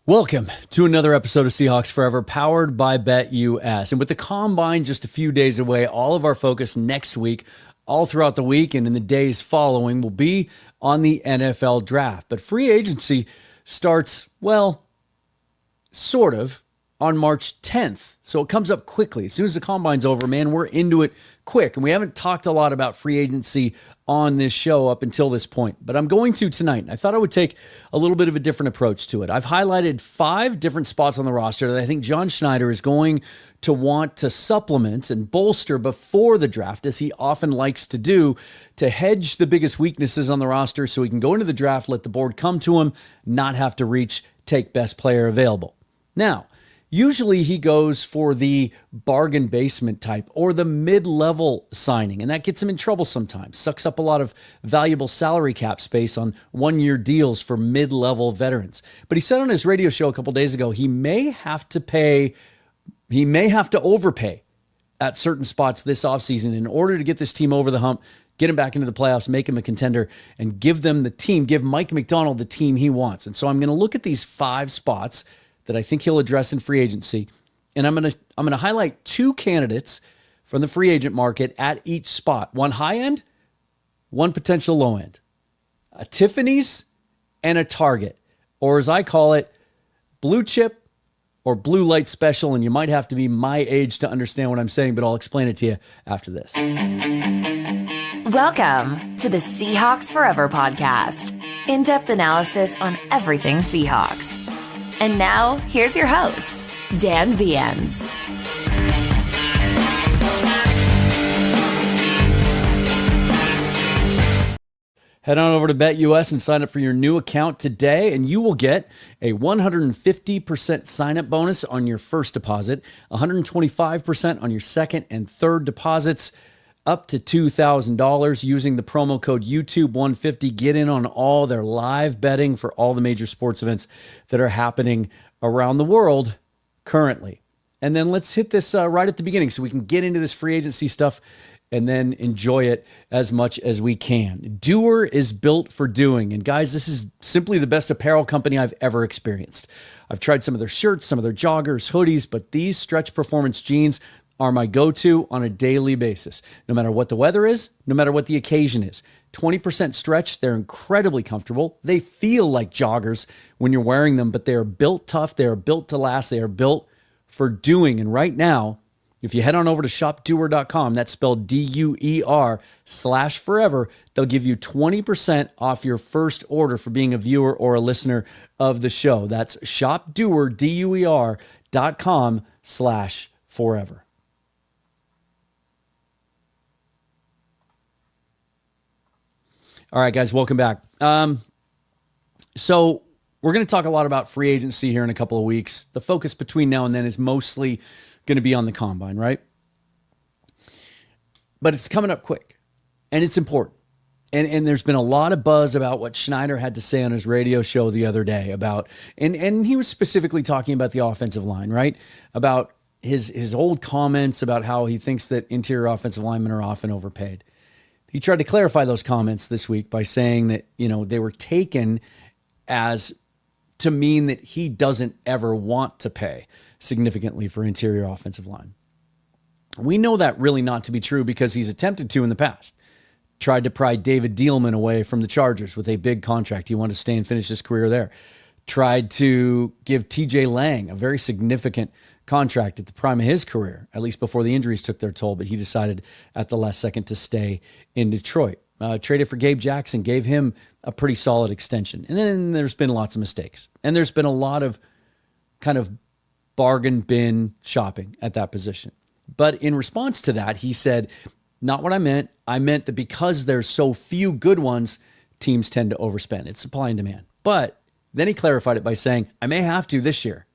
Welcome to another episode of Seahawks Forever, powered by BetUS. And with the Combine just a few days away, all of our focus next week, all throughout the week and in the days following, will be on the NFL Draft. But free agency starts, well, sort of, on March 10th. So it comes up quickly. As soon as the Combine's over, man, we're into it quick. And we haven't talked a lot about free agency on this show up until this point, but I'm going to tonight. I thought I would take a little bit of a different approach to it. I've highlighted 5 different spots on the roster that I think John Schneider is going to want to supplement and bolster before the draft, as he often likes to do, to hedge the biggest weaknesses on the roster so he can go into the draft, let the board come to him, not have to reach, take best player available. Now, usually he goes for the bargain basement type or the mid-level signing, and that gets him in trouble sometimes. Sucks up a lot of valuable salary cap space on one-year deals for mid-level veterans. But he said on his radio show a couple days ago he may have to overpay at certain spots this offseason in order to get this team over the hump, get him back into the playoffs, make him a contender, and give Mike Macdonald the team he wants. And so I'm going to look at these 5 spots that I think he'll address in free agency. And I'm going to highlight 2 candidates from the free agent market at each spot. One high end, one potential low end. A Tiffany's and a Target. Or as I call it, blue chip or blue light special. And you might have to be my age to understand what I'm saying, but I'll explain it to you after this. Welcome to the Seahawks Forever podcast. In-depth analysis on everything Seahawks. And now, here's your host, Dan Viens. Head on over to BetUS and sign up for your new account today, and you will get a 150% sign-up bonus on your first deposit, 125% on your second and third deposits, up to $2,000 using the promo code YouTube150. Get in on all their live betting for all the major sports events that are happening around the world currently. And then let's hit this right at the beginning so we can get into this free agency stuff and then enjoy it as much as we can. Doer is built for doing. And guys, this is simply the best apparel company I've ever experienced. I've tried some of their shirts, some of their joggers, hoodies, but these stretch performance jeans are my go-to on a daily basis. No matter what the weather is, no matter what the occasion is. 20% stretch, they're incredibly comfortable. They feel like joggers when you're wearing them, but they are built tough. They are built to last. They are built for doing. And right now, if you head on over to shopdoer.com, that's spelled DUER/forever, they'll give you 20% off your first order for being a viewer or a listener of the show. That's shopdoer, DUER.com/forever. All right, guys, welcome back. So we're going to talk a lot about free agency here in a couple of weeks. The focus between now and then is mostly going to be on the Combine, right? But it's coming up quick, and it's important. And there's been a lot of buzz about what Schneider had to say on his radio show the other day about, and he was specifically talking about the offensive line, right? About his old comments about how he thinks that interior offensive linemen are often overpaid. He tried to clarify those comments this week by saying that, they were taken as to mean that he doesn't ever want to pay significantly for interior offensive line. We know that really not to be true because he's attempted to in the past. Tried to pry David Dielman away from the Chargers with a big contract. He wanted to stay and finish his career there. Tried to give TJ Lang a very significant contract at the prime of his career, at least before the injuries took their toll, but he decided at the last second to stay in Detroit. Traded for Gabe Jackson, gave him a pretty solid extension. And then there's been lots of mistakes. And there's been a lot of kind of bargain bin shopping at that position. But in response to that, he said, not what I meant. I meant that because there's so few good ones, teams tend to overspend. It's supply and demand. But Then he clarified it by saying, I may have to this year,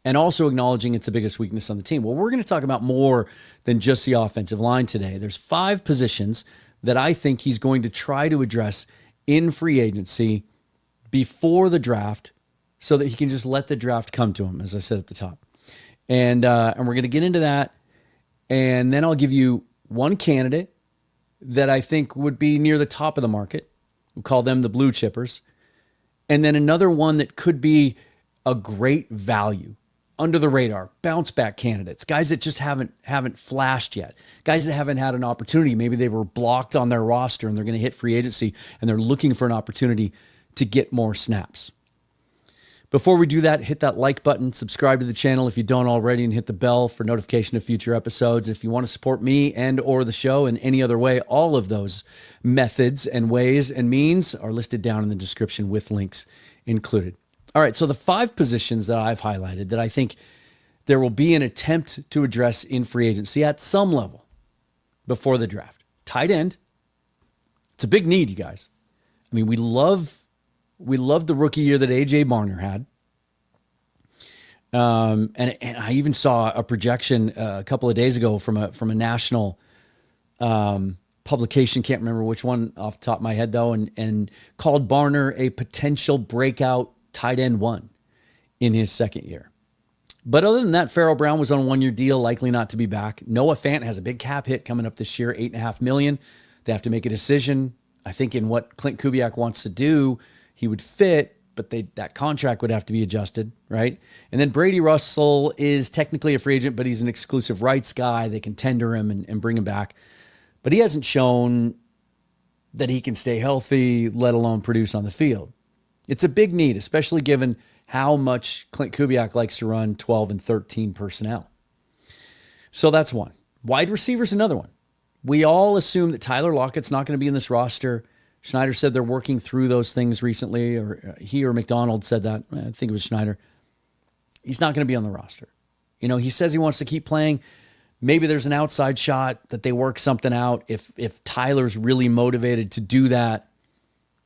and also acknowledging it's the biggest weakness on the team. Well, we're going to talk about more than just the offensive line today. There's 5 positions that I think he's going to try to address in free agency before the draft so that he can just let the draft come to him, as I said at the top. And we're going to get into that, and then I'll give you one candidate that I think would be near the top of the market. We'll call them the blue chippers. And then another one that could be a great value, under the radar, bounce back candidates, guys that just haven't flashed yet, guys that haven't had an opportunity. Maybe they were blocked on their roster and they're going to hit free agency and they're looking for an opportunity to get more snaps. Before we do that, hit that like button, subscribe to the channel if you don't already, and hit the bell for notification of future episodes. If you want to support me and or the show in any other way, all of those methods and ways and means are listed down in the description with links included. All right, so the 5 positions that I've highlighted that I think there will be an attempt to address in free agency at some level before the draft. Tight end. It's a big need, you guys. I mean, we love the rookie year that A.J. Barner had. And I even saw a projection a couple of days ago from a national publication, can't remember which one off the top of my head though, and called Barner a potential breakout tight end 1 in his second year. But other than that, Farrell Brown was on a 1-year deal, likely not to be back. Noah Fant has a big cap hit coming up this year, $8.5 million. They have to make a decision. I think in what Clint Kubiak wants to do, he would fit, but that contract would have to be adjusted, right? And then Brady Russell is technically a free agent, but he's an exclusive rights guy. They can tender him and bring him back. But he hasn't shown that he can stay healthy, let alone produce on the field. It's a big need, especially given how much Clint Kubiak likes to run 12 and 13 personnel. So that's one. Wide receiver's another one. We all assume that Tyler Lockett's not going to be in this roster. Schneider said they're working through those things recently, or he or McDonald said that. I think it was Schneider. He's not going to be on the roster. You know, he says he wants to keep playing. Maybe there's an outside shot that they work something out if Tyler's really motivated to do that.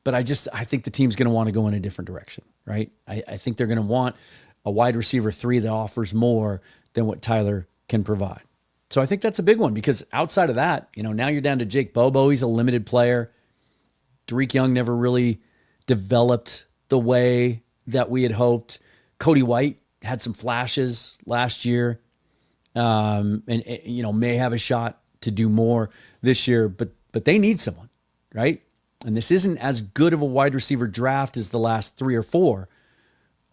But I think the team's going to want to go in a different direction, right? I think they're going to want a wide receiver 3 that offers more than what Tyler can provide. So I think that's a big one, because outside of that, you know, now you're down to Jake Bobo. He's a limited player. Tariq Young never really developed the way that we had hoped. Cody White had some flashes last year, and you know, may have a shot to do more this year, but they need someone, right? And this isn't as good of a wide receiver draft as the last 3 or 4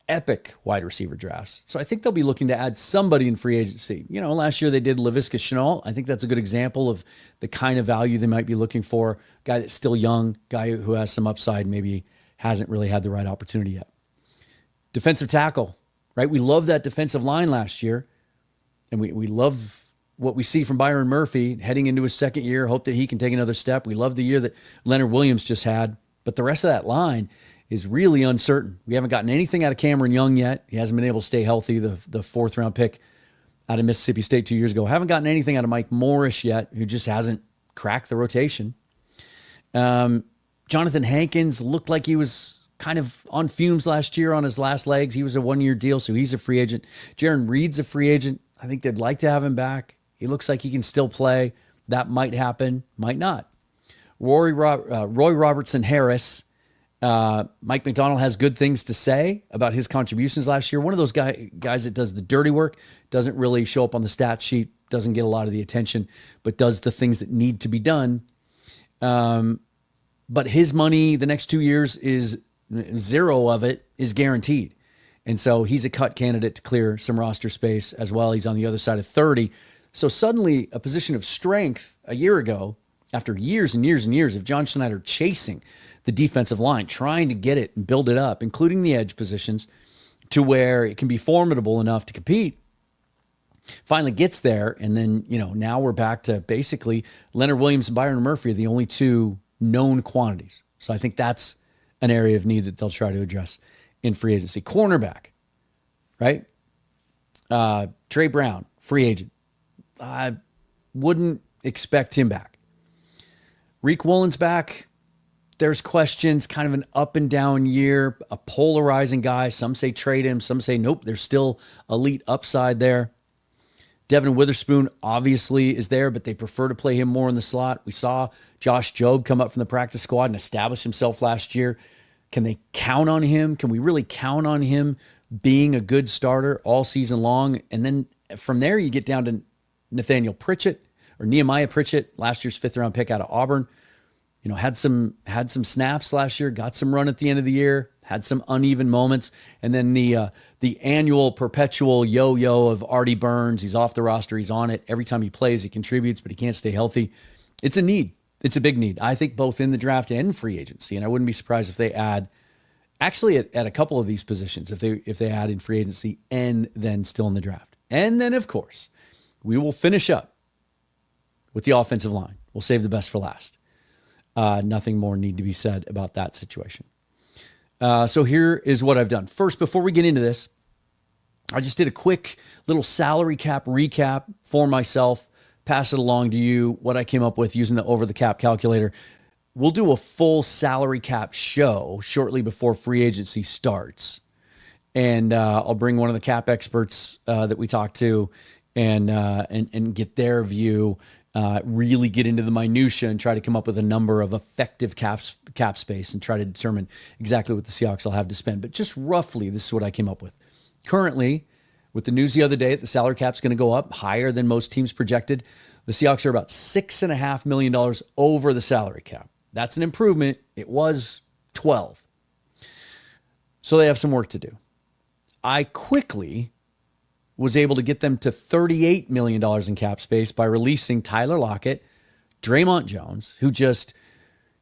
epic wide receiver drafts. So I think they'll be looking to add somebody in free agency. You know, last year they did Laviska Shenault. I think that's a good example of the kind of value they might be looking for. Guy that's still young, guy who has some upside, maybe hasn't really had the right opportunity yet. Defensive tackle, right? We love that defensive line last year, and we love what we see from Byron Murphy heading into his second year. Hope that he can take another step. We love the year that Leonard Williams just had, but the rest of that line is really uncertain. We haven't gotten anything out of Cameron Young yet. He hasn't been able to stay healthy, the 4th round pick out of Mississippi State 2 years ago. Haven't gotten anything out of Mike Morris yet, who just hasn't cracked the rotation. Jonathan Hankins looked like he was kind of on fumes last year on his last legs. He was a 1-year deal, so he's a free agent. Jaron Reed's a free agent. I think they'd like to have him back. He looks like he can still play. That might happen, might not. Roy Robertson Harris. Mike McDonald has good things to say about his contributions last year. One of those guys that does the dirty work, doesn't really show up on the stat sheet, doesn't get a lot of the attention, but does the things that need to be done. But his money the next 2 years is 0 of it is guaranteed. And so he's a cut candidate to clear some roster space as well. He's on the other side of 30. So suddenly a position of strength a year ago, after years and years and years of John Schneider chasing the defensive line, trying to get it and build it up, including the edge positions, to where it can be formidable enough to compete, finally gets there. And then, you know, now we're back to basically Leonard Williams and Byron Murphy are the only 2 known quantities. So I think that's an area of need that they'll try to address in free agency. Cornerback, right? Trey Brown, free agent. I wouldn't expect him back. Reek Woolen's back. there's questions, kind of an up and down year, a polarizing guy. Some say trade him. Some say, nope, there's still elite upside there. Devin Witherspoon obviously is there, but they prefer to play him more in the slot. We saw Josh Jobe come up from the practice squad and establish himself last year. Can they count on him? Can we really count on him being a good starter all season long? And then from there, you get down to Nehemiah Pritchett, last year's 5th-round pick out of Auburn. Had some snaps last year, got some run at the end of the year, had some uneven moments, and then the annual perpetual yo-yo of Artie Burns. He's off the roster, he's on it. Every time he plays, he contributes, but he can't stay healthy. It's a need. It's a big need. I think both in the draft and free agency, and I wouldn't be surprised if they add, actually at a couple of these positions, if they add in free agency and then still in the draft. And then, of course, we will finish up with the offensive line. We'll save the best for last. Nothing more need to be said about that situation. So here is what I've done. First, before we get into this, I just did a quick little salary cap recap for myself, pass it along to you, what I came up with using the over the cap calculator. We'll do a full salary cap show shortly before free agency starts. And I'll bring one of the cap experts that we talked to and get their view. Really get into the minutia and try to come up with a number of effective cap space and try to determine exactly what the Seahawks will have to spend. But just roughly, this is what I came up with. Currently, with the news the other day, the salary cap's going to go up higher than most teams projected. The Seahawks are about $6.5 million over the salary cap. That's an improvement. It was 12. So they have some work to do. I quickly was able to get them to $38 million in cap space by releasing Tyler Lockett, Draymond Jones, who just,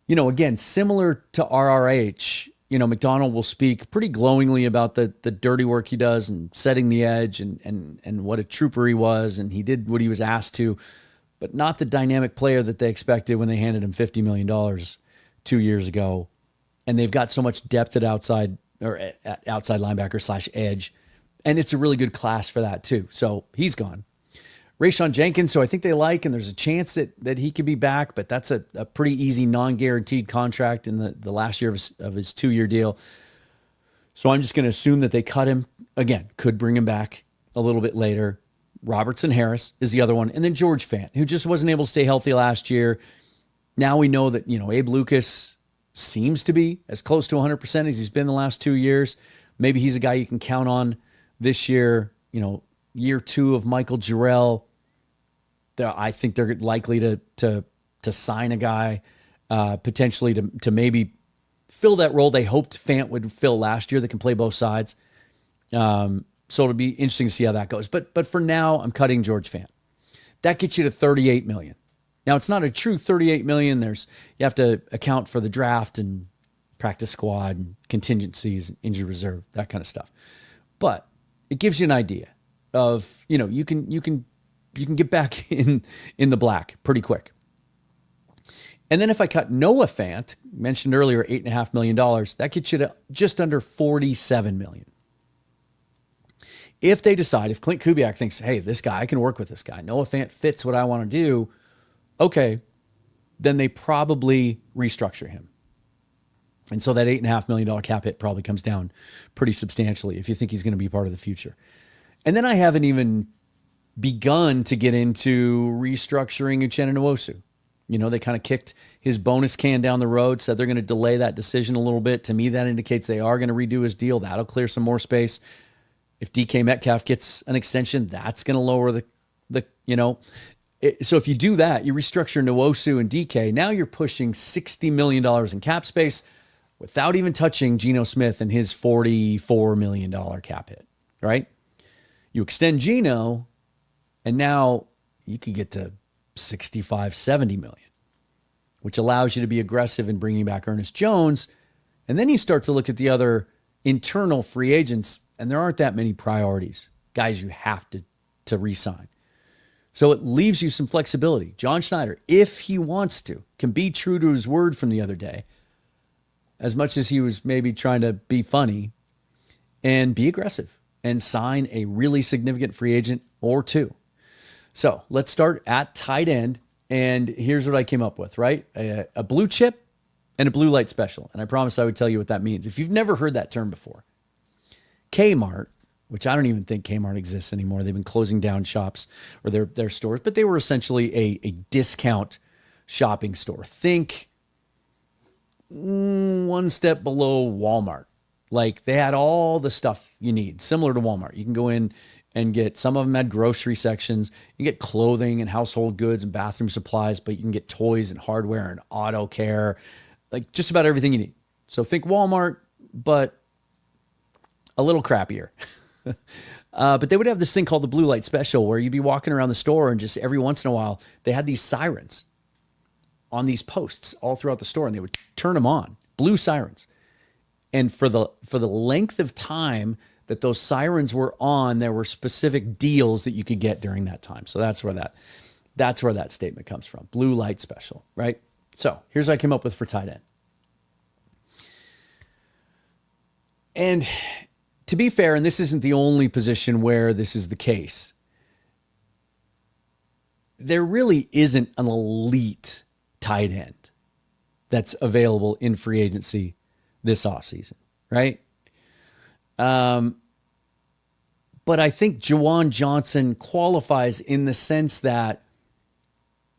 again, similar to RRH, McDonald will speak pretty glowingly about the dirty work he does and setting the edge and what a trooper he was, and he did what he was asked to, but not the dynamic player that they expected when they handed him $50 million 2 years ago. And they've got so much depth at outside linebacker / edge. And it's a really good class for that, too. So he's gone. Rayshawn Jenkins, so I think they like, and there's a chance that he could be back, but that's a pretty easy non-guaranteed contract in the last year of his 2-year deal. So I'm just going to assume that they cut him. Again, could bring him back a little bit later. Robertson Harris is the other one. And then George Fant, who just wasn't able to stay healthy last year. Now we know that, Abe Lucas seems to be as close to 100% as he's been the last 2 years. Maybe he's a guy you can count on this year, year 2 of Michael Jarrell. I think they're likely to sign a guy potentially to maybe fill that role they hoped Fant would fill last year that can play both sides. So it'll be interesting to see how that goes. But for now, I'm cutting George Fant. That gets you to $38 million. Now, it's not a true $38 million. You have to account for the draft and practice squad and contingencies, injury reserve, that kind of stuff. But it gives you an idea of, you can get back in the black pretty quick. And then if I cut Noah Fant, mentioned earlier, $8.5 million, that gets you to just under $47 million. If they decide, if Clint Kubiak thinks, hey, this guy, I can work with this guy, Noah Fant fits what I want to do, okay, then they probably restructure him. And so that $8.5 million cap hit probably comes down pretty substantially if you think he's going to be part of the future. And then I haven't even begun to get into restructuring Uchenna Nwosu. They kind of kicked his bonus can down the road, said they're going to delay that decision a little bit. To me, that indicates they are going to redo his deal. That'll clear some more space. If DK Metcalf gets an extension, that's going to lower so if you do that, you restructure Nwosu and DK, now you're pushing $60 million in cap space without even touching Geno Smith and his $44 million cap hit, right? You extend Geno, and now you could get to 65, 70 million, which allows you to be aggressive in bringing back Ernest Jones. And then you start to look at the other internal free agents, and there aren't that many priorities, guys you have to re-sign. So it leaves you some flexibility. John Schneider, if he wants to, can be true to his word from the other day, as much as he was maybe trying to be funny, and be aggressive and sign a really significant free agent or two. So let's start at tight end. And here's what I came up with, right? A blue chip and a blue light special. And I promised I would tell you what that means. If you've never heard that term before, Kmart, which I don't even think Kmart exists anymore. They've been closing down shops or their stores, but they were essentially a discount shopping store. Think one step below Walmart. Like they had all the stuff you need, similar to Walmart. You can go in and get, some of them had grocery sections. You get clothing and household goods and bathroom supplies, but you can get toys and hardware and auto care, like just about everything you need. So think Walmart, but a little crappier. But they would have this thing called the blue light special where you'd be walking around the store and just every once in a while, they had these sirens on these posts all throughout the store and they would turn them on, blue sirens. And for the length of time that those sirens were on, there were specific deals that you could get during that time. So that's where that statement comes from. Blue light special, right? So here's what I came up with for tight end. And to be fair, and this isn't the only position where this is the case, there really isn't an elite tight end that's available in free agency this offseason, right? But I think Juwan Johnson qualifies in the sense that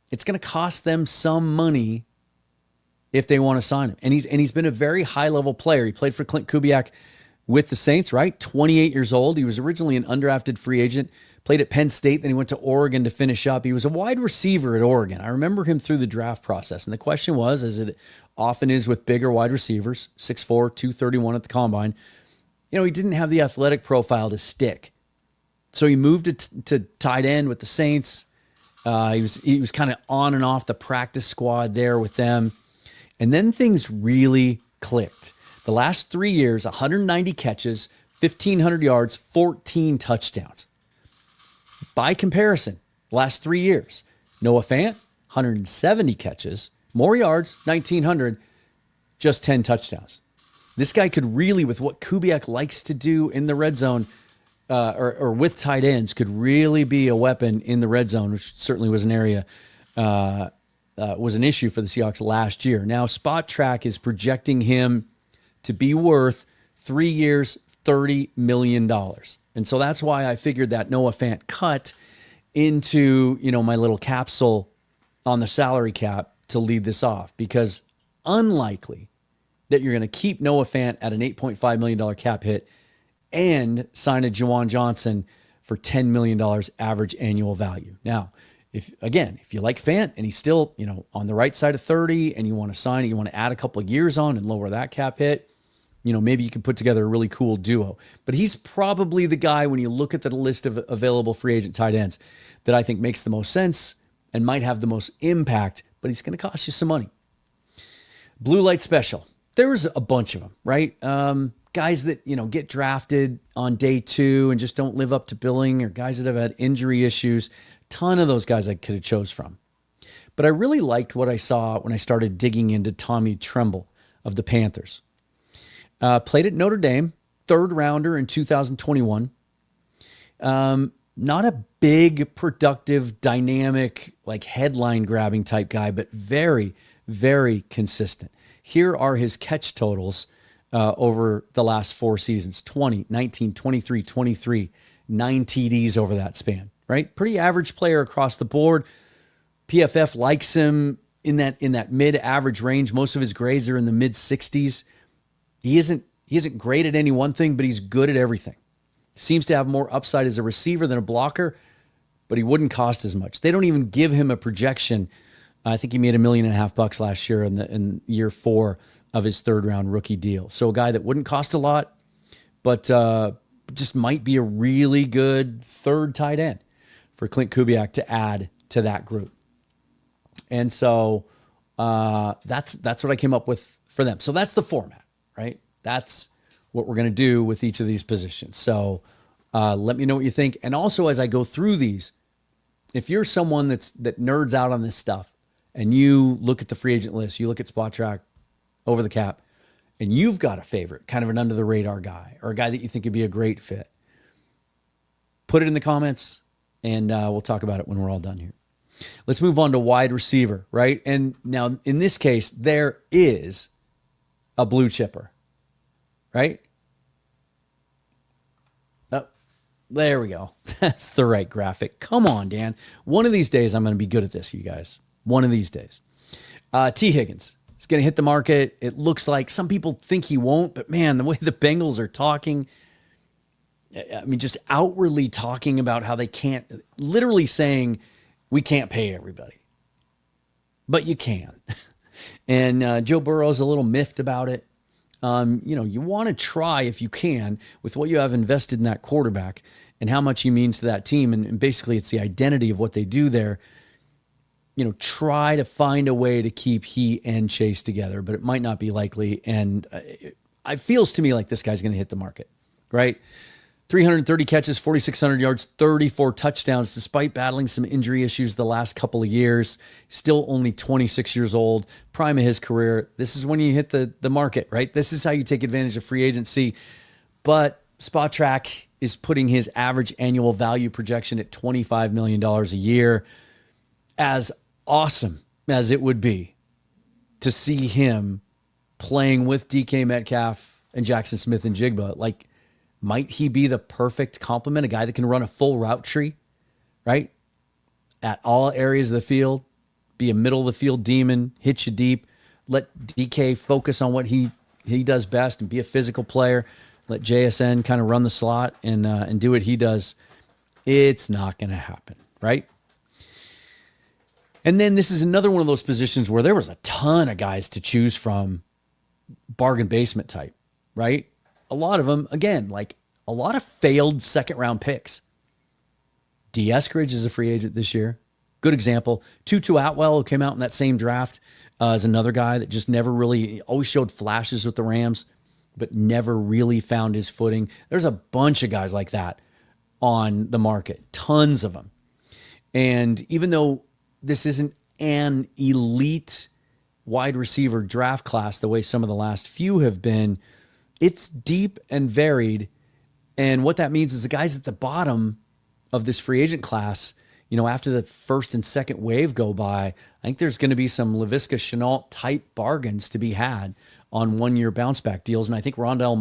it's going to cost them some money if they want to sign him. And he's been a very high-level player. He played for Clint Kubiak with the Saints, right? 28 years old. He was originally an undrafted free agent, played at Penn State, then he went to Oregon to finish up. He was a wide receiver at Oregon. I remember him through the draft process. And the question was, as it often is with bigger wide receivers, 6'4", 231 at the combine, he didn't have the athletic profile to stick. So he moved to tight end with the Saints. He was kind of on and off the practice squad there with them. And then things really clicked. The last 3 years, 190 catches, 1,500 yards, 14 touchdowns. By comparison, last 3 years, Noah Fant, 170 catches, more yards, 1,900, just 10 touchdowns. This guy could really, with what Kubiak likes to do in the red zone, or with tight ends, could really be a weapon in the red zone, which certainly was an area, was an issue for the Seahawks last year. Now, Spot Track is projecting him to be worth 3 years, $30 million. And so that's why I figured that Noah Fant cut into, my little capsule on the salary cap to lead this off, because unlikely that you're going to keep Noah Fant at an $8.5 million cap hit and sign a Juwan Johnson for $10 million average annual value. Now, if you like Fant and he's still, on the right side of 30 and you want to sign it, you want to add a couple of years on and lower that cap hit, maybe you can put together a really cool duo. But he's probably the guy, when you look at the list of available free agent tight ends, that I think makes the most sense and might have the most impact, but he's going to cost you some money. Blue light special. There's a bunch of them, right? Guys that, get drafted on day 2 and just don't live up to billing, or guys that have had injury issues. Ton of those guys I could have chose from. But I really liked what I saw when I started digging into Tommy Tremble of the Panthers. Played at Notre Dame, 3rd rounder in 2021. Not a big, productive, dynamic, like headline grabbing type guy, but very, very consistent. Here are his catch totals over the last 4 seasons: 20, 19, 23, 23, 9 TDs over that span, right? Pretty average player across the board. PFF likes him in that mid-average range. Most of his grades are in the mid-60s. He isn't great at any one thing, but he's good at everything. Seems to have more upside as a receiver than a blocker, but he wouldn't cost as much. They don't even give him a projection. I think he made $1.5 million last year in year 4 of his 3rd round rookie deal. So a guy that wouldn't cost a lot, but just might be a really good 3rd tight end for Clint Kubiak to add to that group. And so that's what I came up with for them. So that's the format, right? That's what we're going to do with each of these positions. So let me know what you think. And also, as I go through these, if you're someone that nerds out on this stuff and you look at the free agent list, you look at Spot Track, Over the Cap, and you've got a favorite, kind of an under the radar guy, or a guy that you think would be a great fit, put it in the comments and we'll talk about it when we're all done here. Let's move on to wide receiver, right? And now in this case, there is a blue chipper, right? Oh, there we go. That's the right graphic. Come on, Dan. One of these days, I'm going to be good at this, you guys. One of these days. T. Higgins is going to hit the market. It looks like some people think he won't, but man, the way the Bengals are talking, I mean, just outwardly talking about how they can't, literally saying, we can't pay everybody, but you can. And Joe Burrow's a little miffed about it. You want to try, if you can, with what you have invested in that quarterback and how much he means to that team. And basically it's the identity of what they do there. Try to find a way to keep he and Chase together, but it might not be likely. And it feels to me like this guy's going to hit the market, right? 330 catches, 4,600 yards, 34 touchdowns, despite battling some injury issues the last couple of years. Still only 26 years old, prime of his career. This is when you hit the market, right? This is how you take advantage of free agency. But Spot Track is putting his average annual value projection at $25 million a year. As awesome as it would be to see him playing with DK Metcalf and Jackson Smith and Jigba, like, might he be the perfect complement, a guy that can run a full route tree, right? At all areas of the field, be a middle of the field demon, hit you deep, let DK focus on what he does best and be a physical player, let JSN kind of run the slot and do what he does. It's not going to happen, right? And then this is another one of those positions where there was a ton of guys to choose from, bargain basement type, right? A lot of them, again, like a lot of failed second-round picks. D. Eskridge is a free agent this year. Good example. Tutu Atwell, who came out in that same draft, is another guy that just never really, always showed flashes with the Rams, but never really found his footing. There's a bunch of guys like that on the market, tons of them. And even though this isn't an elite wide receiver draft class the way some of the last few have been, it's deep and varied. And what that means is the guys at the bottom of this free agent class, after the first and second wave go by, I think there's going to be some Laviska Shenault type bargains to be had on 1-year bounce back deals. And I think Rondale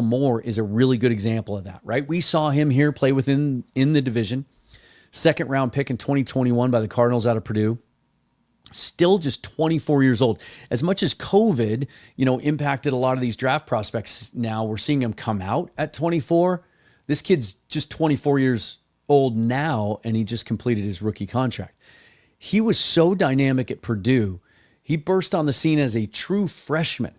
Moore is a really good example of that, right? We saw him here play in the division. Second round pick in 2021 by the Cardinals out of Purdue. Still just 24 years old. As much as COVID, impacted a lot of these draft prospects now, we're seeing him come out at 24. This kid's just 24 years old now, and he just completed his rookie contract. He was so dynamic at Purdue. He burst on the scene as a true freshman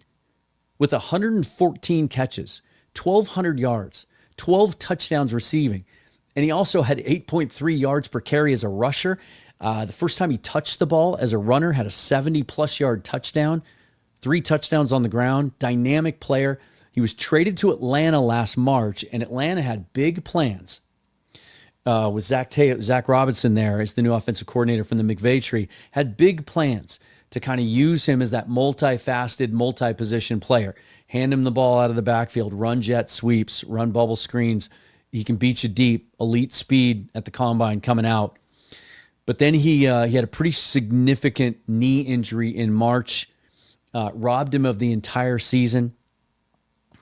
with 114 catches, 1,200 yards, 12 touchdowns receiving. And he also had 8.3 yards per carry as a rusher. The first time he touched the ball as a runner, had a 70-plus yard touchdown, 3 touchdowns on the ground, dynamic player. He was traded to Atlanta last March, and Atlanta had big plans with Zach Robinson there as the new offensive coordinator from the McVay tree, had big plans to kind of use him as that multifaceted, multi-position player. Hand him the ball out of the backfield, run jet sweeps, run bubble screens. He can beat you deep, elite speed at the combine coming out. But then he had a pretty significant knee injury in March, robbed him of the entire season.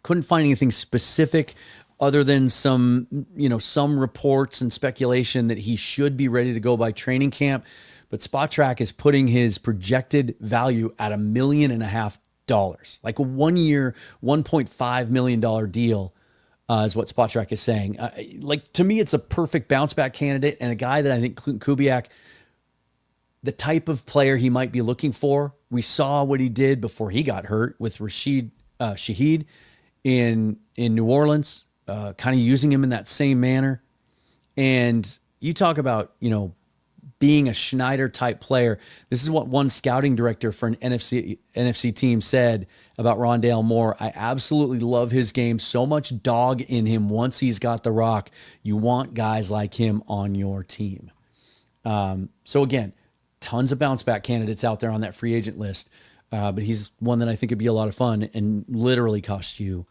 Couldn't find anything specific other than some reports and speculation that he should be ready to go by training camp. But Spot Track is putting his projected value at $1.5 million, like a 1-year, $1.5 million deal. Is what Spot Track is saying. To me, it's a perfect bounce back candidate and a guy that I think Kubiak, the type of player he might be looking for. We saw what he did before he got hurt with Shaheed in New Orleans, kind of using him in that same manner. And you talk about, being a Schneider type player. This is what one scouting director for an NFC team said about Rondale Moore. I absolutely love his game. So much dog in him once he's got the rock. You want guys like him on your team. So again, tons of bounce back candidates out there on that free agent list. But he's one that I think would be a lot of fun and literally cost you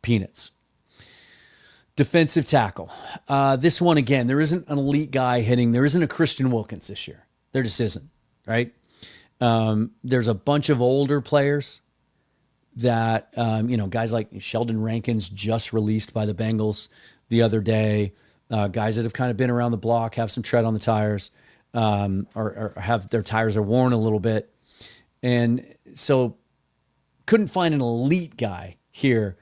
peanuts. Defensive tackle. This one, again, there isn't an elite guy hitting. There isn't a Christian Wilkins this year. There just isn't, right? There's a bunch of older players that, guys like Sheldon Rankins just released by the Bengals the other day. Guys that have kind of been around the block, have some tread on the tires, or have their tires are worn a little bit. And so couldn't find an elite guy here,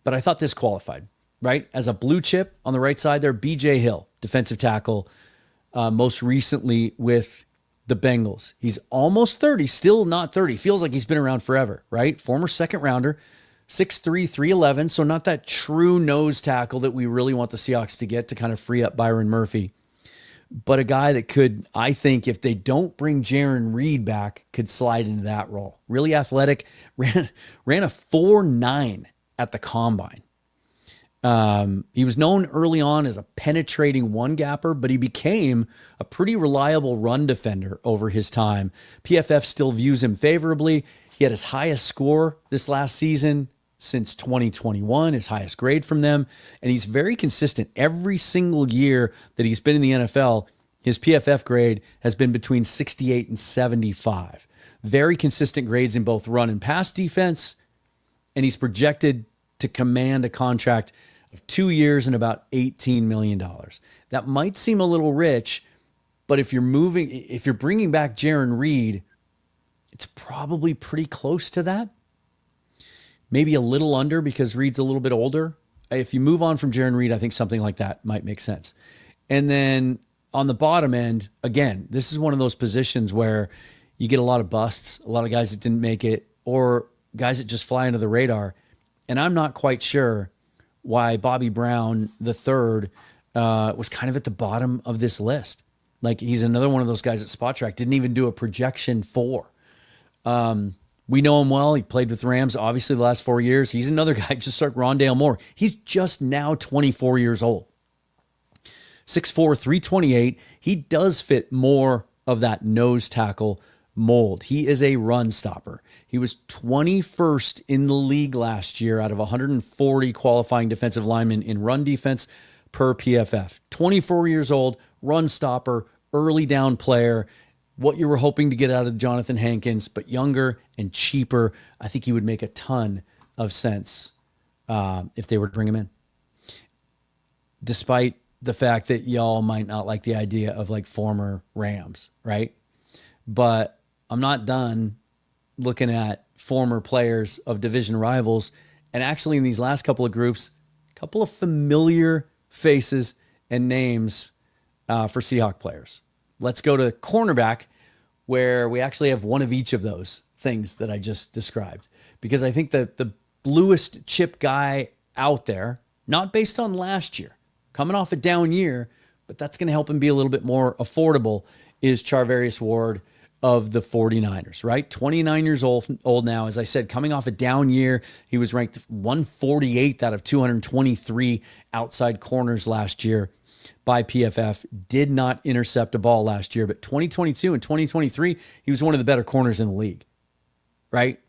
but I thought this qualified, right? As a blue chip on the right side there, B.J. Hill, defensive tackle, most recently with the Bengals. He's almost 30, still not 30. Feels like he's been around forever, right? Former second rounder, 6'3", 311, so not that true nose tackle that we really want the Seahawks to get to kind of free up Byron Murphy. But a guy that could, I think, if they don't bring Jaron Reed back, could slide into that role. Really athletic, ran a 4.9 at the combine. He was known early on as a penetrating one-gapper, but he became a pretty reliable run defender over his time. PFF still views him favorably. He had his highest score this last season since 2021, his highest grade from them, and he's very consistent. Every single year that he's been in the NFL, his PFF grade has been between 68 and 75. Very consistent grades in both run and pass defense, and he's projected to command a contract of 2 years and about $18 million. That might seem a little rich, but if you're bringing back Jaron Reed, it's probably pretty close to that. Maybe a little under because Reed's a little bit older. If you move on from Jaron Reed, I think something like that might make sense. And then on the bottom end, again, this is one of those positions where you get a lot of busts, a lot of guys that didn't make it, or guys that just fly under the radar. And I'm not quite sure why Bobby Brown III was kind of at the bottom of this list. Like, he's another one of those guys at Spot Track, didn't even do a projection for. We know him well. He played with the Rams, obviously, the last 4 years. He's another guy just like Rondale Moore. He's just now 24 years old. 6'4", 328. He does fit more of that nose tackle mold. He is a run stopper. He was 21st in the league last year out of 140 qualifying defensive linemen in run defense per PFF. 24 years old, run stopper, early down player. What you were hoping to get out of Jonathan Hankins, but younger and cheaper. I think he would make a ton of sense if they were to bring him in. Despite the fact that y'all might not like the idea of like former Rams, right? But I'm not done looking at former players of division rivals. And actually in these last couple of groups, a couple of familiar faces and names for Seahawk players. Let's go to cornerback, where we actually have one of each of those things that I just described. Because I think that the bluest chip guy out there, not based on last year, coming off a down year, but that's going to help him be a little bit more affordable, is Charvarius Ward of the 49ers, right? 29 years old now. As I said, coming off a down year, he was ranked 148th out of 223 outside corners last year by PFF. Did not intercept a ball last year, but 2022 and 2023, he was one of the better corners in the league, right?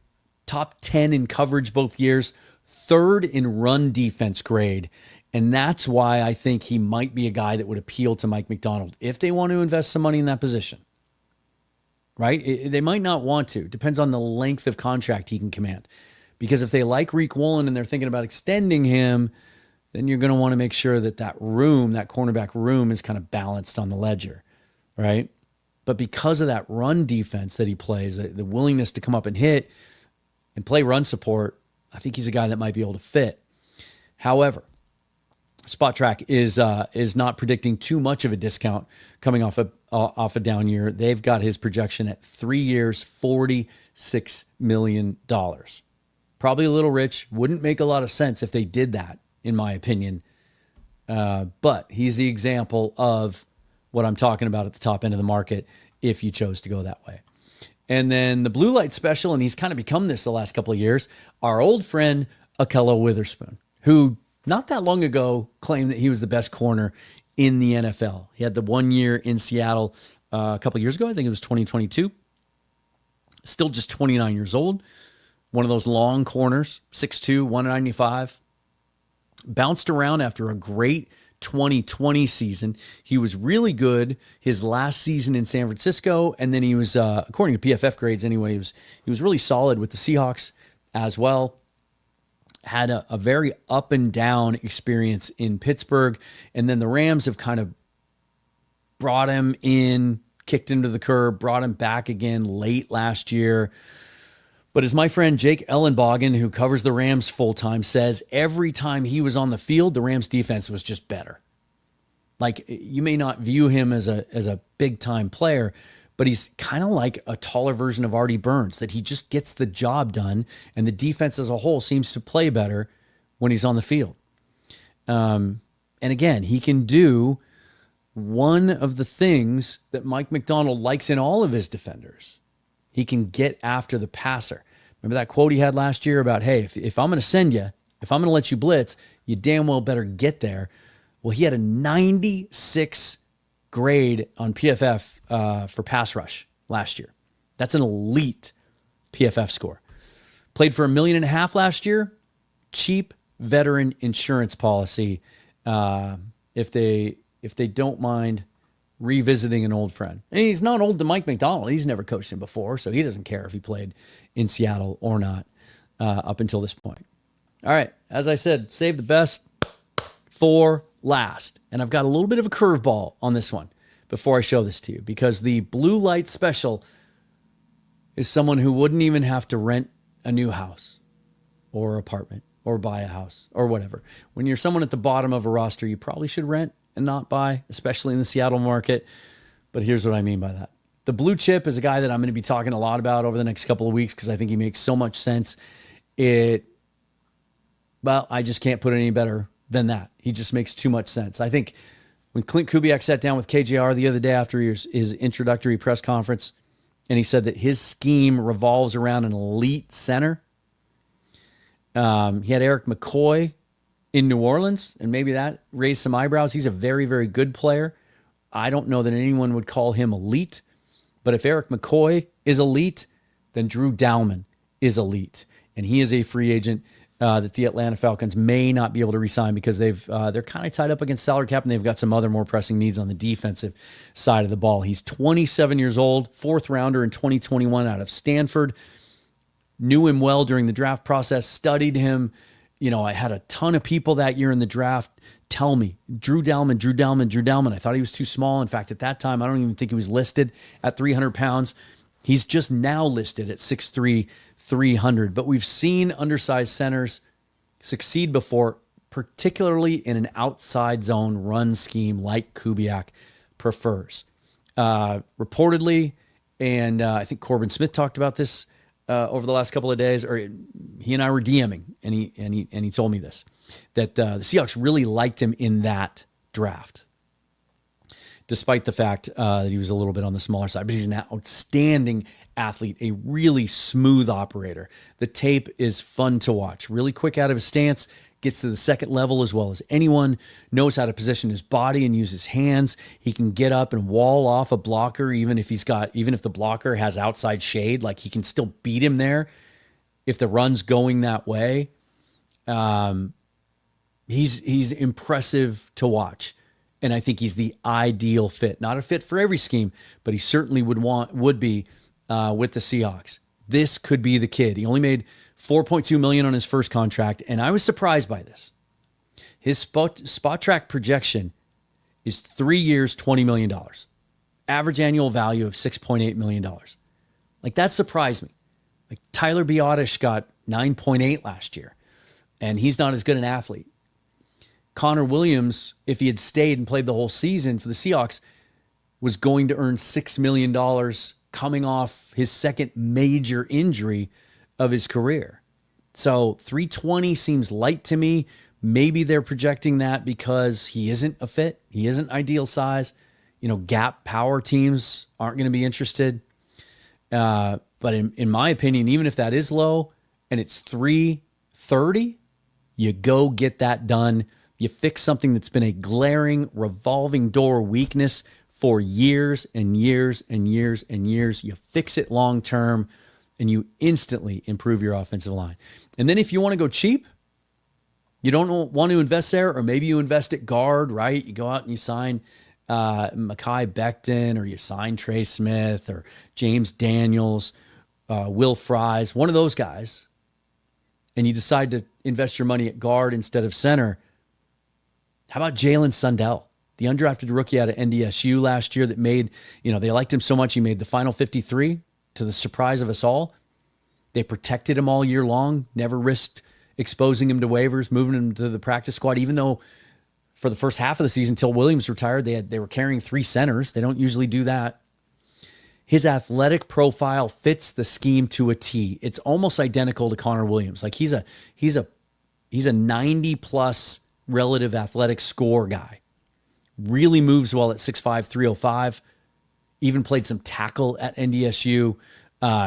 Top 10 in coverage both years, third in run defense grade. And that's why I think he might be a guy that would appeal to Mike Macdonald if they want to invest some money in that position, right? They might not want to. Depends on the length of contract he can command. Because if they like Reek Woolen and they're thinking about extending him, then you're going to want to make sure that that cornerback room is kind of balanced on the ledger, right? But because of that run defense that he plays, the willingness to come up and hit and play run support, I think he's a guy that might be able to fit. However, Spot Track is not predicting too much of a discount coming off a down year. They've got his projection at 3 years, $46 million. Probably a little rich. Wouldn't make a lot of sense if they did that, in my opinion. But he's the example of what I'm talking about at the top end of the market if you chose to go that way. And then the blue light special, and he's kind of become this the last couple of years, our old friend Ahkello Witherspoon, who not that long ago claimed that he was the best corner in the NFL. He had the 1 year in Seattle a couple of years ago. I think it was 2022. Still just 29 years old. One of those long corners, 6'2", 195. Bounced around after a great 2020 season. He was really good his last season in San Francisco, and then he was, according to PFF grades anyway, he was really solid with the Seahawks as well. Had a very up and down experience in Pittsburgh, and then the Rams have kind of brought him in, kicked him to the curb, brought him back again late last year. But as my friend Jake Ellenbogen, who covers the Rams full-time, says, every time he was on the field, the Rams defense was just better. Like, you may not view him as a big-time player, but he's kind of like a taller version of Artie Burns, that he just gets the job done, and the defense as a whole seems to play better when he's on the field. And again, he can do one of the things that Mike Macdonald likes in all of his defenders. He can get after the passer. Remember that quote he had last year about, hey, if I'm going to send you, if I'm going to let you blitz, you damn well better get there. Well, he had a 96 grade on PFF for pass rush last year. That's an elite PFF score. Played for $1.5 million last year. Cheap veteran insurance policy. If they don't mind revisiting an old friend. And he's not old to Mike Macdonald. He's never coached him before, so he doesn't care if he played in Seattle or not up until this point. All right, as I said, save the best for last. And I've got a little bit of a curveball on this one before I show this to you, because the blue light special is someone who wouldn't even have to rent a new house or apartment or buy a house or whatever. When you're someone at the bottom of a roster, you probably should rent and not buy, especially in the Seattle market. But here's what I mean by that. The blue chip is a guy that I'm going to be talking a lot about over the next couple of weeks because I think he makes so much sense. I just can't put it any better than that. He just makes too much sense. I think when Clint Kubiak sat down with KJR the other day after his introductory press conference, and he said that his scheme revolves around an elite center. He had Eric McCoy in New Orleans, and maybe that raised some eyebrows. He's a very, very good player. I don't know that anyone would call him elite, but if Eric McCoy is elite, then Drew Dalman is elite, and he is a free agent that the Atlanta Falcons may not be able to re-sign because they're kind of tied up against salary cap, and they've got some other more pressing needs on the defensive side of the ball. He's 27 years old, fourth rounder in 2021 out of Stanford. Knew him well during the draft process, studied him. I had a ton of people that year in the draft tell me, Drew Dalman. I thought he was too small. In fact, at that time, I don't even think he was listed at 300 pounds. He's just now listed at 6'3", 300. But we've seen undersized centers succeed before, particularly in an outside zone run scheme like Kubiak prefers. Reportedly, and I think Corbin Smith talked about this over the last couple of days, or he and I were DMing, and he told me this, that the Seahawks really liked him in that draft, despite the fact that he was a little bit on the smaller side. But he's an outstanding athlete, a really smooth operator. The tape is fun to watch. Really quick out of his stance, gets to the second level as well as anyone, knows how to position his body and use his hands. He can get up and wall off a blocker, even if the blocker has outside shade, like he can still beat him there if the run's going that way. He's impressive to watch. And I think he's the ideal fit. Not a fit for every scheme, but he certainly would be with the Seahawks. This could be the kid. He only made $4.2 million on his first contract, and I was surprised by this. His spot track projection is 3 years, $20 million. Average annual value of $6.8 million. Like, that surprised me. Like, Tyler Biadasz got 9.8 last year, and he's not as good an athlete. Connor Williams, if he had stayed and played the whole season for the Seahawks, was going to earn $6 million coming off his second major injury of his career. So 320 seems light to me. Maybe they're projecting that because he isn't a fit. He isn't ideal size. Gap power teams aren't going to be interested. But in my opinion, even if that is low and it's 330, you go get that done. You fix something that's been a glaring revolving door weakness for years and years and years and years. You fix it long term, and you instantly improve your offensive line. And then if you want to go cheap, you don't want to invest there, or maybe you invest at guard, right? You go out and you sign Mekhi Becton, or you sign Trey Smith or James Daniels, Will Fries, one of those guys, and you decide to invest your money at guard instead of center. How about Jalen Sundell, the undrafted rookie out of NDSU last year that made, they liked him so much he made the final 53 to the surprise of us all. They protected him all year long, never risked exposing him to waivers, moving him to the practice squad, even though for the first half of the season, till Williams retired, they were carrying 3 centers. They don't usually do that. His athletic profile fits the scheme to a T. It's almost identical to Connor Williams. Like he's a 90 plus relative athletic score guy. Really moves well at 6'5", 305. Even played some tackle at NDSU.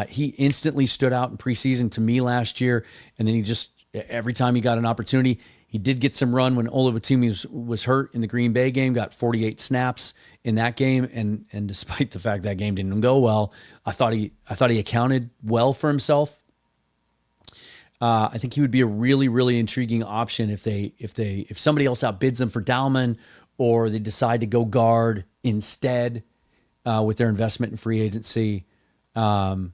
He instantly stood out in preseason to me last year. And then he just, every time he got an opportunity, he did get some run when Oluwatimi was hurt in the Green Bay game, got 48 snaps in that game. And despite the fact that game didn't go well, I thought he accounted well for himself. I think he would be a really, really intriguing option if somebody else outbids him for Dalman, or they decide to go guard instead with their investment in free agency. I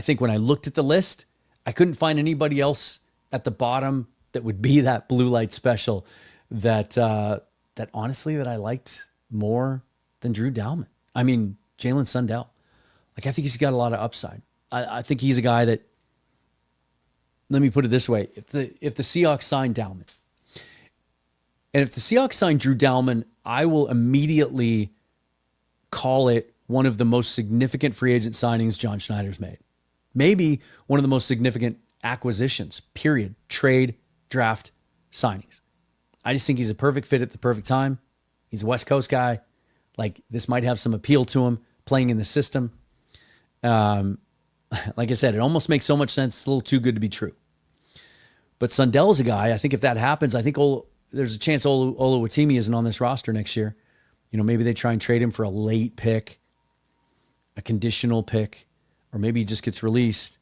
think when I looked at the list, I couldn't find anybody else at the bottom that would be that blue light special that honestly that I liked more than Drew Dalman. I mean, Jalen Sundell. Like, I think he's got a lot of upside. I think he's a guy that, let me put it this way. If the Seahawks sign Dalman, and if the Seahawks sign Drew Dalman, I will immediately call it one of the most significant free agent signings John Schneider's made. Maybe one of the most significant acquisitions, period. Trade, draft, signings. I just think he's a perfect fit at the perfect time. He's a West Coast guy. Like, this might have some appeal to him playing in the system. Like I said, it almost makes so much sense. It's a little too good to be true. But Sundell's a guy, I think if that happens, I think there's a chance Oluwatimi isn't on this roster next year. Maybe they try and trade him for a late pick, a conditional pick, or maybe he just gets released.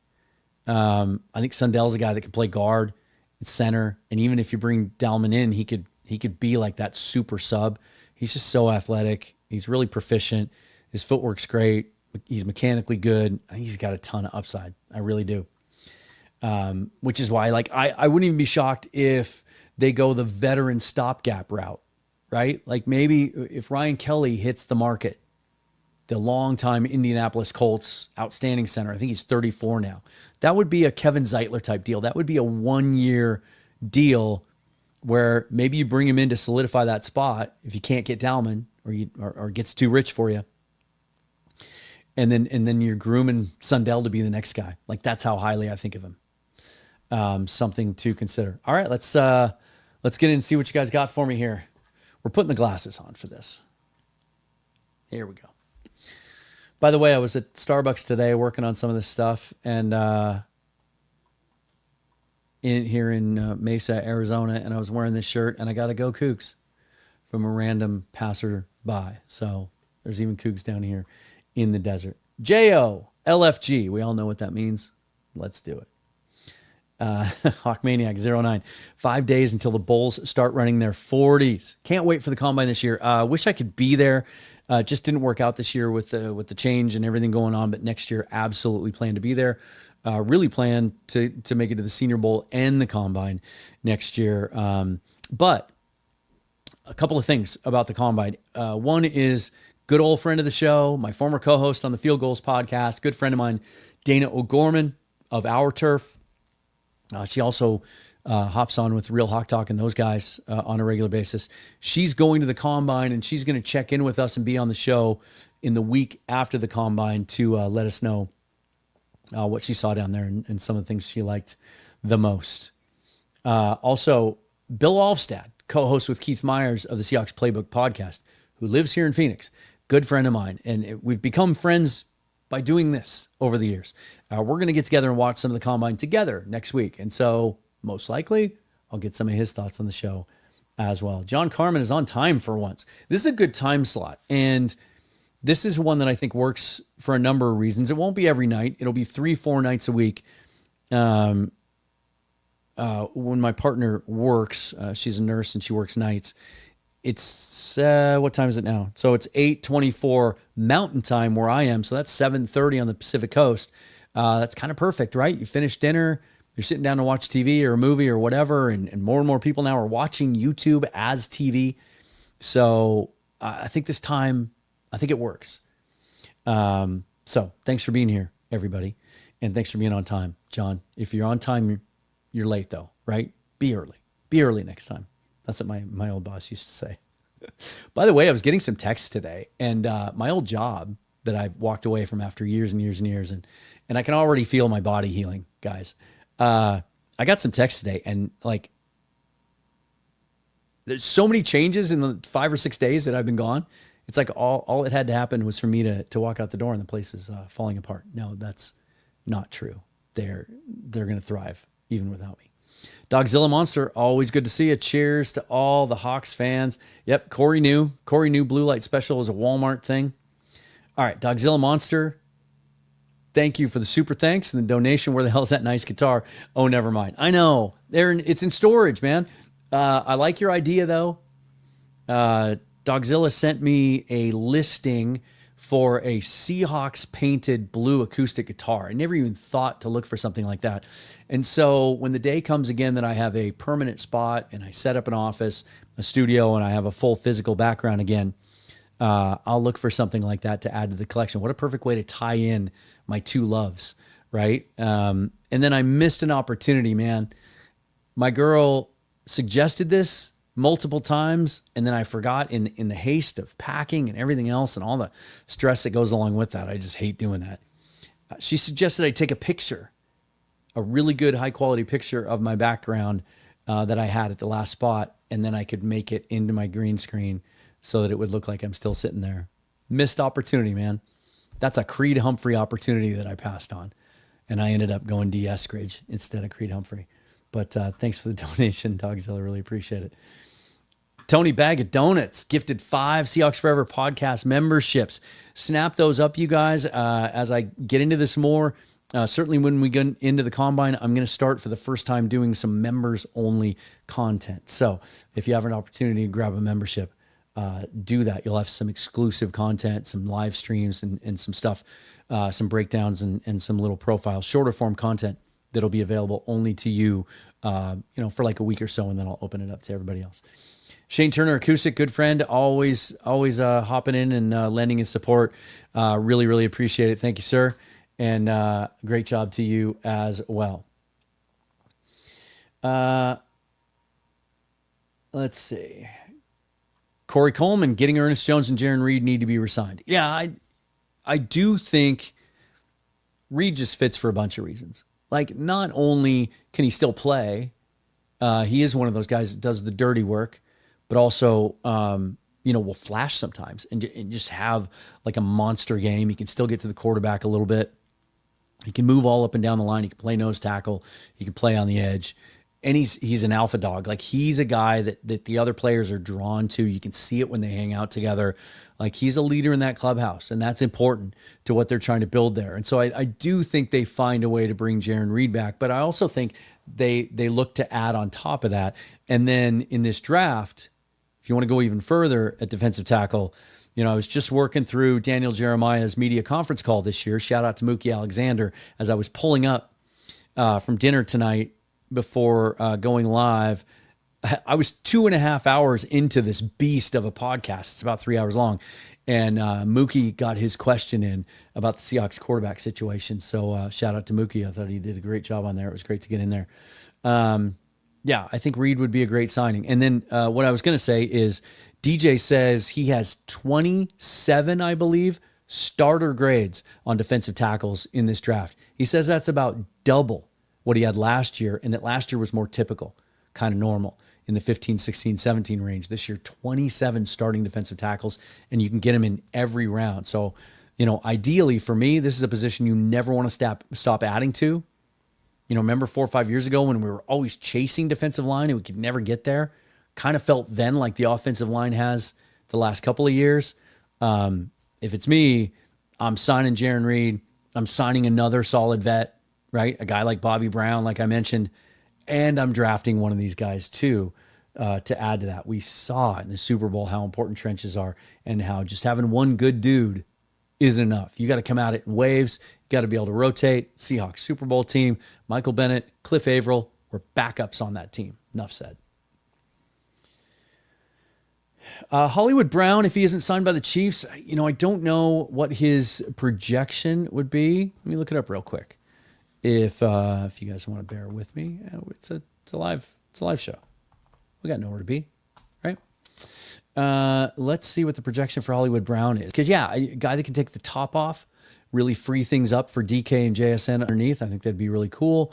I think Sundell's a guy that can play guard and center. And even if you bring Dalman in, he could be like that super sub. He's just so athletic. He's really proficient. His footwork's great. He's mechanically good. I think he's got a ton of upside. I really do. Which is why, I wouldn't even be shocked if they go the veteran stopgap route, right? Like, maybe if Ryan Kelly hits the market, the longtime Indianapolis Colts outstanding center, I think he's 34 now. That would be a Kevin Zeitler type deal. That would be a 1-year deal where maybe you bring him in to solidify that spot if you can't get Dalman or gets too rich for you. And then you're grooming Sundell to be the next guy. Like, that's how highly I think of him. Something to consider. All right, let's get in and see what you guys got for me here. We're putting the glasses on for this. Here we go. By the way, I was at Starbucks today working on some of this stuff, and in Mesa, Arizona, and I was wearing this shirt, and I got a Go Cougs from a random passerby. So there's even Cougs down here in the desert. JOLFG. We all know what that means. Let's do it. Hawkmaniac 09. 5 days until the Bulls start running their 40s. Can't wait for the combine this year. Wish I could be there. Just didn't work out this year with the change and everything going on. But next year, absolutely plan to be there. Really plan to make it to the Senior Bowl and the combine next year. But a couple of things about the combine. One is good old friend of the show, my former co-host on the Field Goals podcast, good friend of mine, Dana O'Gorman of Our Turf. She also hops on with Real Hawk Talk and those guys on a regular basis. She's going to the combine, and she's going to check in with us and be on the show in the week after the combine to let us know what she saw down there and some of the things she liked the most. Also, Bill Alvstad, co-host with Keith Myers of the Seahawks Playbook podcast, who lives here in Phoenix, good friend of mine. And we've become friends by doing this over the years. We're going to get together and watch some of the combine together next week. And so most likely I'll get some of his thoughts on the show as well. John Carmen is on time for once. This is a good time slot. And this is one that I think works for a number of reasons. It won't be every night. It'll be 3-4 nights a week. when my partner works, she's a nurse and she works nights. It's what time is it now? So it's 8:24 Mountain Time where I am. So that's 7:30 on the Pacific Coast. That's kind of perfect, right? You finish dinner, you're sitting down to watch TV or a movie or whatever, and more people now are watching YouTube as TV. So I think this time, I think it works. So thanks for being here, everybody. And thanks for being on time, John. If you're on time, you're late though, right? Be early. Be early next time. That's what my old boss used to say. By the way, I was getting some texts today, and my old job that I've walked away from after years and years and years, and I can already feel my body healing, guys. I got some texts today, and like, there's so many changes in the 5 or 6 days that I've been gone. It's like all it had to happen was for me to walk out the door and the place is falling apart. No, that's not true. They're going to thrive even without me. Dogzilla Monster, always good to see you. Cheers to all the Hawks fans. Yep, Corey knew Blue Light Special was a Walmart thing. All right, Dogzilla Monster, thank you for the super thanks and the donation. Where the hell's that nice guitar? Oh, never mind. I know. It's in storage, man. I like your idea, though. Dogzilla sent me a listing for a Seahawks painted blue acoustic guitar. I never even thought to look for something like that. And so when the day comes again that I have a permanent spot and I set up an office, a studio, and I have a full physical background again, I'll look for something like that to add to the collection. What a perfect way to tie in my two loves, right? And then I missed an opportunity, man. My girl suggested this multiple times, and then I forgot in the haste of packing and everything else and all the stress that goes along with that. I just hate doing that. She suggested I take a picture, a really good high quality picture of my background that I had at the last spot, and then I could make it into my green screen so that it would look like I'm still sitting there. Missed opportunity, man. That's a Creed Humphrey opportunity that I passed on, and I ended up going D. Eskridge instead of Creed Humphrey. But thanks for the donation, Dogzilla. Really appreciate it. Tony Bag of Donuts gifted 5 Seahawks Forever podcast memberships. Snap those up, you guys. As I get into this more, certainly when we get into the Combine, I'm going to start for the first time doing some members-only content. So if you have an opportunity to grab a membership, do that. You'll have some exclusive content, some live streams, and some stuff, some breakdowns and some little profiles, shorter form content that'll be available only to you, for like a week or so, and then I'll open it up to everybody else. Shane Turner, acoustic, good friend, always hopping in and lending his support. Really, really appreciate it. Thank you, sir. And great job to you as well. Let's see. Corey Coleman, getting Ernest Jones and Jaron Reed need to be resigned. Yeah, I do think Reed just fits for a bunch of reasons. Like, not only can he still play, he is one of those guys that does the dirty work, but also, will flash sometimes and just have like a monster game. He can still get to the quarterback a little bit. He can move all up and down the line. He can play nose tackle. He can play on the edge. And he's an alpha dog. Like, he's a guy that the other players are drawn to. You can see it when they hang out together. Like, he's a leader in that clubhouse, and that's important to what they're trying to build there. And so I do think they find a way to bring Jaron Reed back, but I also think they look to add on top of that. And then in this draft, if you want to go even further at defensive tackle, I was just working through Daniel Jeremiah's media conference call this year. Shout out to Mookie Alexander. As I was pulling up from dinner tonight before going live, I was 2.5 hours into this beast of a podcast. It's about 3 hours long. And Mookie got his question in about the Seahawks quarterback situation. So shout out to Mookie. I thought he did a great job on there. It was great to get in there. Yeah, I think Reed would be a great signing. And then what I was going to say is DJ says he has 27, I believe, starter grades on defensive tackles in this draft. He says that's about double what he had last year, and that last year was more typical, kind of normal, in the 15, 16, 17 range. This year, 27 starting defensive tackles, and you can get them in every round. So, ideally for me, this is a position you never want to stop adding to. Remember 4 or 5 years ago when we were always chasing defensive line and we could never get there? Kind of felt then like the offensive line has the last couple of years. If it's me, I'm signing Jaron Reed. I'm signing another solid vet, right? A guy like Bobby Brown, like I mentioned. And I'm drafting one of these guys too, to add to that. We saw in the Super Bowl how important trenches are and how just having one good dude isn't enough. You got to come at it in waves. You got to be able to rotate. Seahawks Super Bowl team, Michael Bennett, Cliff Averill were backups on that team. Enough said. Hollywood Brown, if he isn't signed by the Chiefs, I don't know what his projection would be. Let me look it up real quick. If you guys want to bear with me, it's a live show. We got nowhere to be, right? Let's see what the projection for Hollywood Brown is. Because a guy that can take the top off, really free things up for DK and JSN underneath. I think that'd be really cool.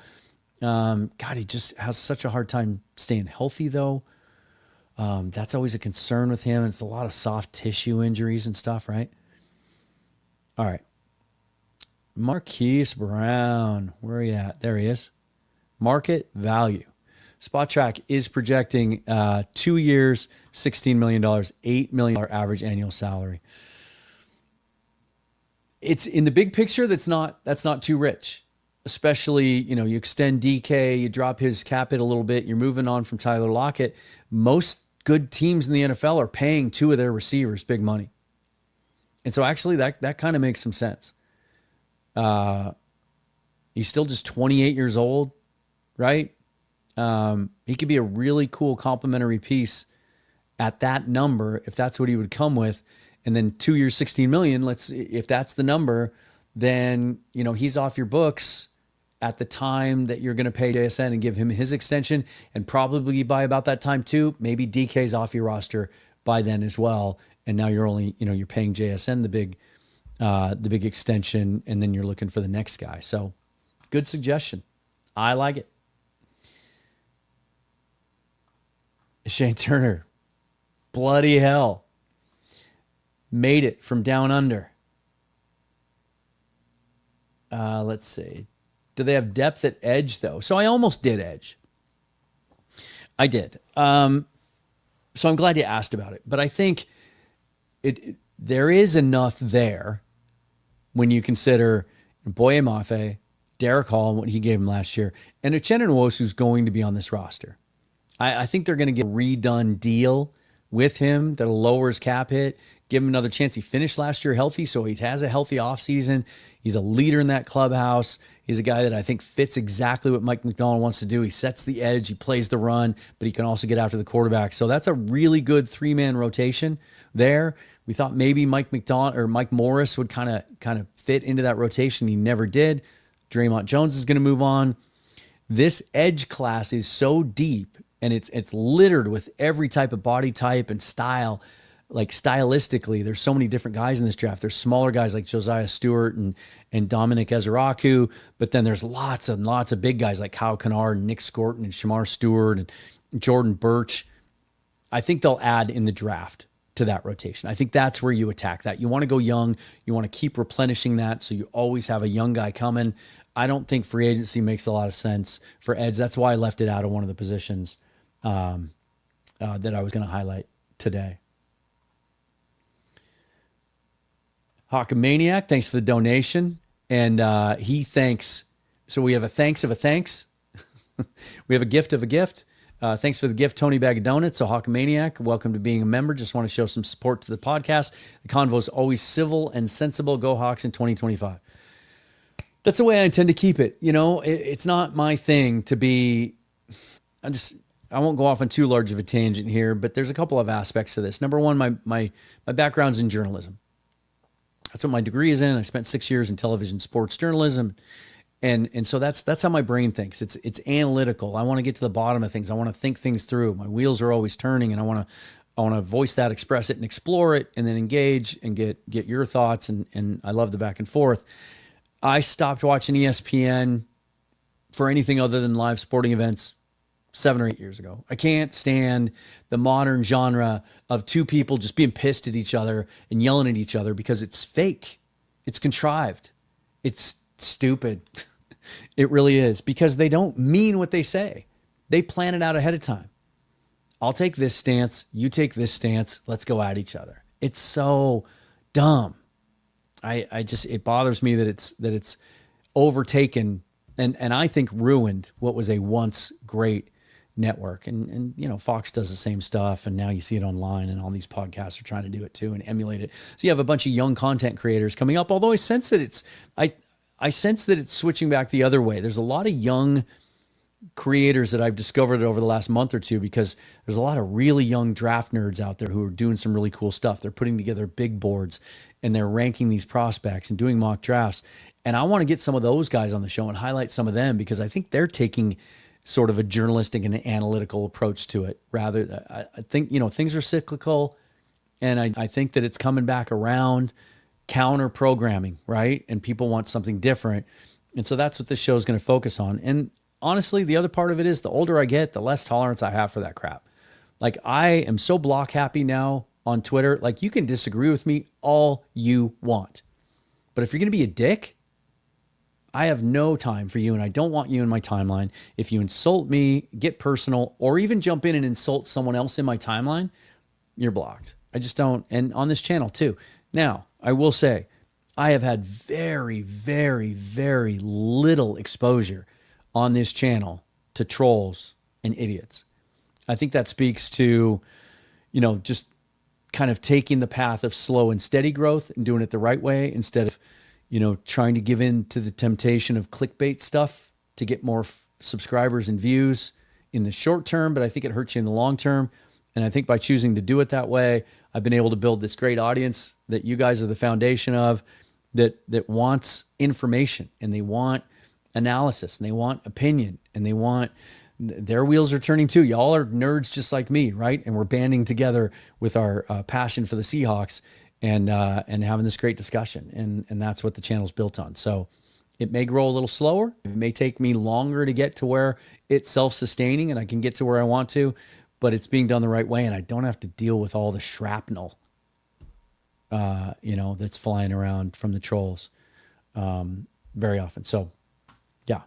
God, he just has such a hard time staying healthy though. That's always a concern with him. It's a lot of soft tissue injuries and stuff, right? All right. Marquise Brown. Where are you at? There he is. Market value. Spot Track is projecting 2 years, $16 million, $8 million average annual salary. It's in the big picture, that's not too rich. Especially, you extend DK, you drop his cap hit a little bit, you're moving on from Tyler Lockett. Most good teams in the NFL are paying two of their receivers big money. And so actually that kind of makes some sense. He's still just 28 years old, right? He could be a really cool complementary piece at that number if that's what he would come with. And then 2 years, $16 million. If that's the number, then he's off your books at the time that you're going to pay JSN and give him his extension, and probably by about that time too, maybe DK's off your roster by then as well. And now you're only you're paying JSN the big extension, and then you're looking for the next guy. So good suggestion. I like it. Shane Turner, bloody hell, made it from down under. Let's see. Do they have depth at edge, though? So I almost did edge. I did. So I'm glad you asked about it. But I think there is enough there when you consider Boye Mafe, Derek Hall, and what he gave him last year, and Uchenna Nwosu's going to be on this roster. I think they're going to get a redone deal with him that'll lower his cap hit, give him another chance. He finished last year healthy, so he has a healthy offseason. He's a leader in that clubhouse. He's a guy that I think fits exactly what Mike McDonald wants to do. He sets the edge, he plays the run, but he can also get after the quarterback. So that's a really good three-man rotation there. We thought maybe Mike McDonald or Mike Morris would kind of fit into that rotation. He never did. Draymond Jones is going to move on. This edge class is so deep, and it's littered with every type of body type and style. Like stylistically, there's so many different guys in this draft. There's smaller guys like Josiah Stewart and Dominic Ezeraku, but then there's lots and lots of big guys like Kyle Kennard and Nick Scorton and Shamar Stewart and Jordan Birch. I think they'll add in the draft to that rotation. I think that's where you attack that. You want to go young. You want to keep replenishing that, so you always have a young guy coming. I don't think free agency makes a lot of sense for Eds. That's why I left it out of one of the positions that I was going to highlight today. Hawkamaniac, thanks for the donation. And he thanks. So we have a thanks of a thanks. We have a gift of a gift. Thanks for the gift, Tony Bag of Donuts. So Hawkamaniac, welcome to being a member. Just want to show some support to the podcast. The convo is always civil and sensible. Go Hawks in 2025. That's the way I intend to keep it. It's not my thing to be. I won't go off on too large of a tangent here, but there's a couple of aspects to this. Number one, my background's in journalism. That's what my degree is in. I spent 6 years in television sports journalism. And so that's how my brain thinks. It's analytical. I want to get to the bottom of things. I want to think things through. My wheels are always turning, and I want to voice that, express it, and explore it, and then engage and get your thoughts. And I love the back and forth. I stopped watching ESPN for anything other than live sporting events 7 or 8 years ago. I can't stand the modern genre of two people just being pissed at each other and yelling at each other because it's fake. It's contrived. It's stupid. It really is, because they don't mean what they say. They plan it out ahead of time. I'll take this stance. You take this stance. Let's go at each other. It's so dumb. It bothers me that it's overtaken and I think ruined what was a once great network. And Fox does the same stuff, and now you see it online, and all these podcasts are trying to do it too and emulate it. So you have a bunch of young content creators coming up, although I sense that I sense that it's switching back the other way. There's a lot of young creators that I've discovered over the last month or two, because there's a lot of really young draft nerds out there who are doing some really cool stuff. They're putting together big boards and they're ranking these prospects and doing mock drafts. And I want to get some of those guys on the show and highlight some of them, because I think they're taking sort of a journalistic and an analytical approach to it. Rather, I think, things are cyclical, and I think that it's coming back around, counter programming, right? And people want something different. And so that's what this show is going to focus on. And honestly, the other part of it is the older I get, the less tolerance I have for that crap. Like, I am so block happy now on Twitter. Like, you can disagree with me all you want, but if you're going to be a dick, I have no time for you, and I don't want you in my timeline. If you insult me, get personal, or even jump in and insult someone else in my timeline, you're blocked. I just don't. And on this channel too. Now, I will say, I have had very, very, very little exposure on this channel to trolls and idiots. I think that speaks to, just kind of taking the path of slow and steady growth and doing it the right way, instead of, trying to give in to the temptation of clickbait stuff to get more subscribers and views in the short term. But I think it hurts you in the long term. And I think by choosing to do it that way, I've been able to build this great audience that you guys are the foundation of, that wants information, and they want analysis, and they want opinion, and they want, their wheels are turning too. Y'all are nerds just like me, right? And we're banding together with our passion for the Seahawks and having this great discussion. And that's what the channel's built on. So it may grow a little slower. It may take me longer to get to where it's self-sustaining and I can get to where I want to, but it's being done the right way. And I don't have to deal with all the shrapnel, that's flying around from the trolls very often. So yeah.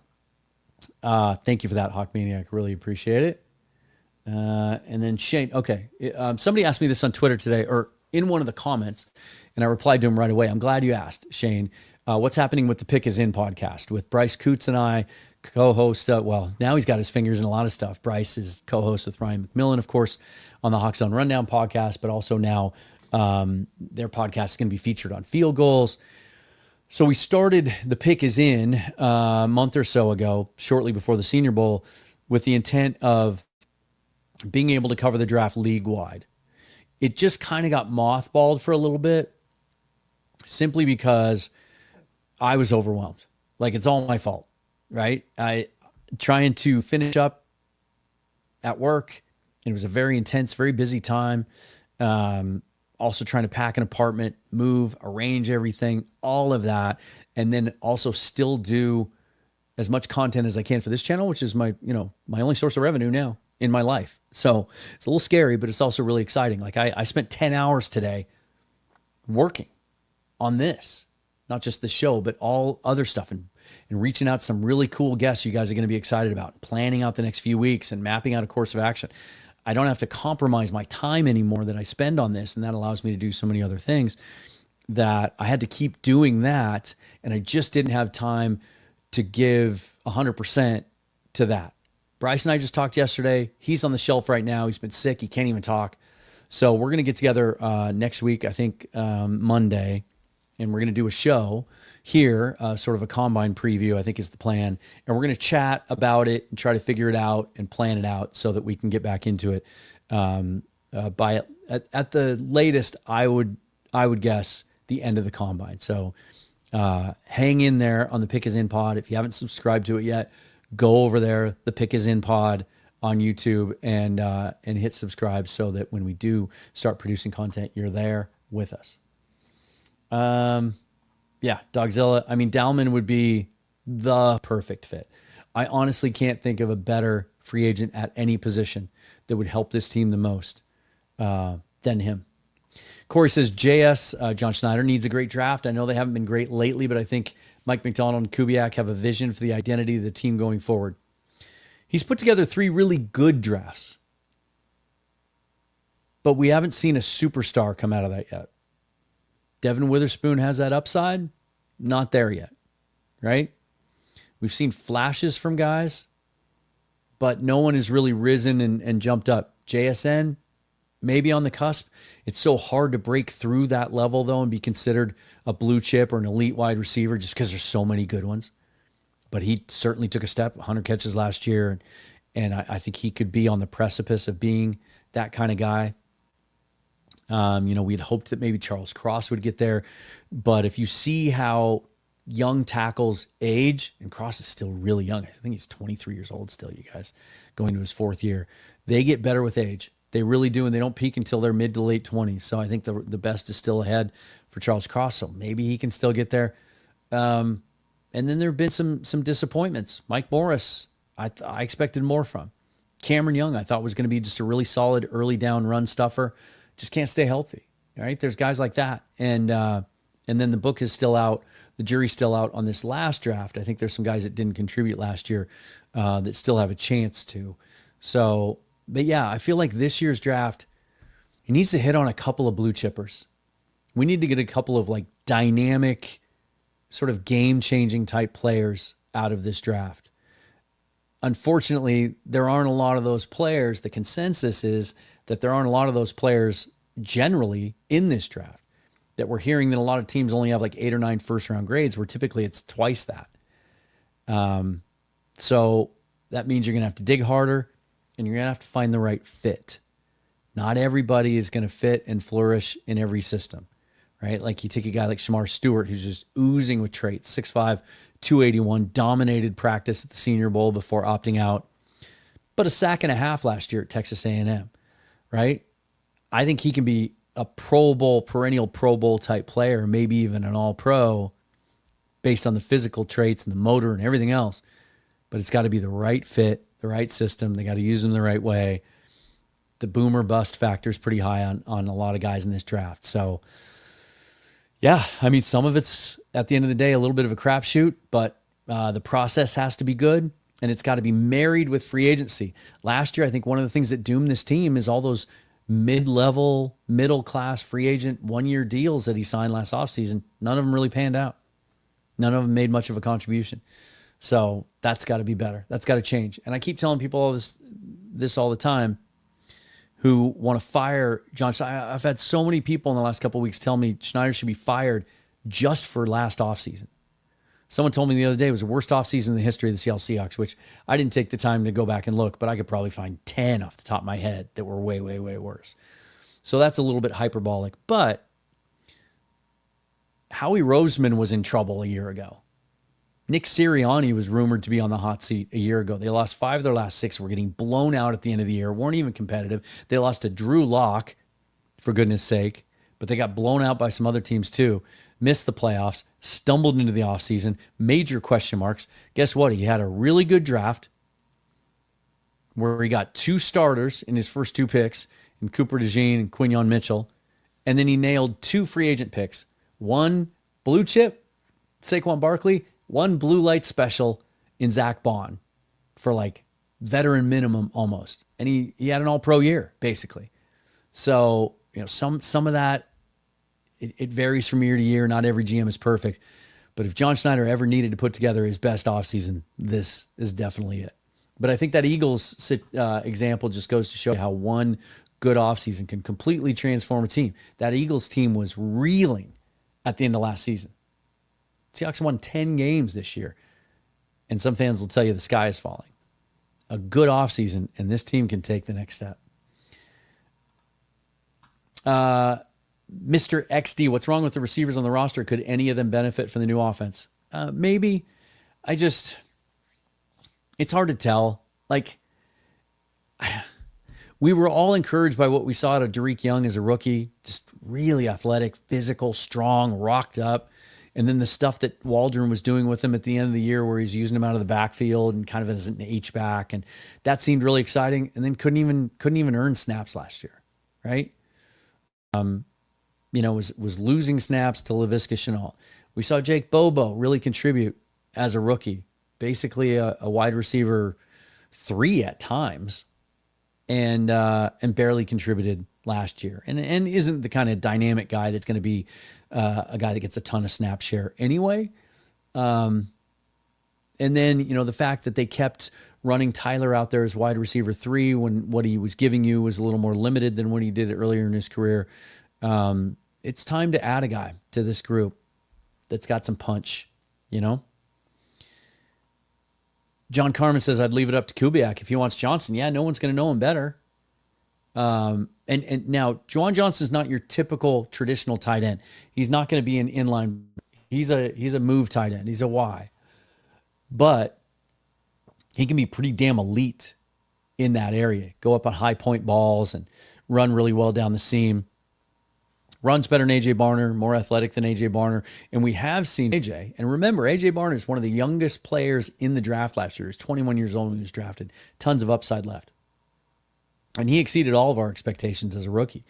Thank you for that, Hawk Maniac. Really appreciate it. And then Shane, okay. Somebody asked me this on Twitter today, or in one of the comments, and I replied to him right away. I'm glad you asked, Shane. What's happening with the Pick Is In podcast with Bryce Coots and I co-host? Now he's got his fingers in a lot of stuff. Bryce is co-host with Ryan McMillan, of course, on the Hawks on Rundown podcast, but also now their podcast is going to be featured on Field Goals. So we started the Pick Is In a month or so ago, shortly before the Senior Bowl, with the intent of being able to cover the draft league-wide. It just kind of got mothballed for a little bit, simply because I was overwhelmed. Like, it's all my fault, right? I trying to finish up at work. It was a very intense, very busy time. Also trying to pack an apartment, move, arrange everything, all of that. And then also still do as much content as I can for this channel, which is my only source of revenue now in my life. So it's a little scary, but it's also really exciting. Like, I spent 10 hours today working on this, not just the show, but all other stuff, and reaching out to some really cool guests you guys are going to be excited about, planning out the next few weeks and mapping out a course of action. I don't have to compromise my time anymore that I spend on this. And that allows me to do so many other things that I had to keep doing that. And I just didn't have time to give 100% to that. Bryce and I just talked yesterday. He's on the shelf right now. He's been sick. He can't even talk. So we're going to get together next week, I think Monday, and we're going to do a show here, sort of a combine preview, I think is the plan. And we're going to chat about it and try to figure it out and plan it out so that we can get back into it by at the latest, I would guess, the end of the combine. So hang in there on the Pick Is In pod. If you haven't subscribed to it yet, go over there, the Pick Is In pod on YouTube, and hit subscribe so that when we do start producing content, you're there with us. Yeah, Dogzilla. I mean, Dalman would be the perfect fit. I honestly can't think of a better free agent at any position that would help this team the most than him. Corey says, JS, John Schneider, needs a great draft. I know they haven't been great lately, but I think Mike McDonald and Kubiak have a vision for the identity of the team going forward. He's put together 3 really good drafts, but we haven't seen a superstar come out of that yet. Devin Witherspoon has that upside. Not there yet, right? We've seen flashes from guys, but no one has really risen and jumped up. JSN, maybe on the cusp. It's so hard to break through that level, though, and be considered a blue chip or an elite wide receiver just because there's so many good ones. But he certainly took a step, 100 catches last year, and I think he could be on the precipice of being that kind of guy. We'd hoped that maybe Charles Cross would get there, but if you see how young tackles age, and Cross is still really young. I think he's 23 years old still, you guys, going to his 4th year. They get better with age. They really do, and they don't peak until they're mid to late 20s. So I think the best is still ahead for Charles Cross, so maybe he can still get there. And then there have been some disappointments. Mike Morris, I expected more from. Cameron Young, I thought was going to be just a really solid early down run stuffer. Just can't stay healthy, right? There's guys like that. And then the book is still out. The jury's still out on this last draft. I think there's some guys that didn't contribute last year that still have a chance to. So, but yeah, I feel like this year's draft, it needs to hit on a couple of blue chippers. We need to get a couple of like dynamic, sort of game-changing type players out of this draft. Unfortunately, there aren't a lot of those players. The consensus is that there aren't a lot of those players generally in this draft. That we're hearing that a lot of teams only have like 8 or 9 first-round grades, where typically it's twice that. So that means you're going to have to dig harder, and you're going to have to find the right fit. Not everybody is going to fit and flourish in every system, right? Like you take a guy like Shamar Stewart, who's just oozing with traits, 6'5", 281, dominated practice at the Senior Bowl before opting out, but a sack and a half last year at Texas A&M, right? I think he can be a Pro Bowl, perennial Pro Bowl type player, maybe even an All-Pro based on the physical traits and the motor and everything else. But it's got to be the right fit, the right system. They got to use them the right way. The boom or bust factor is pretty high on a lot of guys in this draft. So, yeah, I mean, some of it's, at the end of the day, a little bit of a crapshoot, but the process has to be good, and it's got to be married with free agency. Last year, I think one of the things that doomed this team is all those mid-level, middle-class free agent one-year deals that he signed last offseason. None of them really panned out. None of them made much of a contribution. So that's got to be better. That's got to change. And I keep telling people all this all the time who want to fire John Schneider. I've had so many people in the last couple of weeks tell me Schneider should be fired just for last offseason. Someone told me the other day it was the worst offseason in the history of the Seattle Seahawks, which I didn't take the time to go back and look, but I could probably find 10 off the top of my head that were way, way, way worse. So that's a little bit hyperbolic. But Howie Roseman was in trouble a year ago. Nick Sirianni was rumored to be on the hot seat a year ago. They lost 5 of their last 6, were getting blown out at the end of the year, weren't even competitive. They lost to Drew Lock, for goodness sake, but they got blown out by some other teams too. Missed the playoffs, stumbled into the offseason, major question marks. Guess what? He had a really good draft where he got 2 starters in his first 2 picks, in Cooper DeJean and Quinyon Mitchell, and then he nailed 2 free agent picks. 1 blue chip, Saquon Barkley, 1 blue light special in Zach Bond for like veteran minimum almost. And he had an all-pro year, basically. So, some of that, it varies from year to year. Not every GM is perfect. But if John Schneider ever needed to put together his best offseason, this is definitely it. But I think that Eagles example just goes to show how one good offseason can completely transform a team. That Eagles team was reeling at the end of last season. Seahawks won 10 games this year. And some fans will tell you the sky is falling. A good offseason, and this team can take the next step. Mr. XD, what's wrong with the receivers on the roster? Could any of them benefit from the new offense? Maybe. It's hard to tell. Like, we were all encouraged by what we saw out of Derek Young as a rookie. Just really athletic, physical, strong, rocked up. And then the stuff that Waldron was doing with him at the end of the year where he's using him out of the backfield and kind of as an H-back. And that seemed really exciting. And then couldn't even earn snaps last year, right? Was losing snaps to Laviska Shenault. We saw Jake Bobo really contribute as a rookie, basically a wide receiver 3 at times, and barely contributed last year, and isn't the kind of dynamic guy that's going to be a guy that gets a ton of snap share anyway. And then, the fact that they kept running Tyler out there as wide receiver 3 when what he was giving you was a little more limited than what he did earlier in his career. It's time to add a guy to this group that's got some punch, John Carmen says, I'd leave it up to Kubiak if he wants Johnson. Yeah, no one's going to know him better. And now, Juwan Johnson's not your typical traditional tight end. He's not going to be an inline. He's a move tight end. He's a Y. But he can be pretty damn elite in that area. Go up on high point balls and run really well down the seam. Runs better than A.J. Barner, more athletic than A.J. Barner. And we have seen A.J. And remember, A.J. Barner is one of the youngest players in the draft last year. He's 21 years old when he was drafted. Tons of upside left. And he exceeded all of our expectations as a rookie.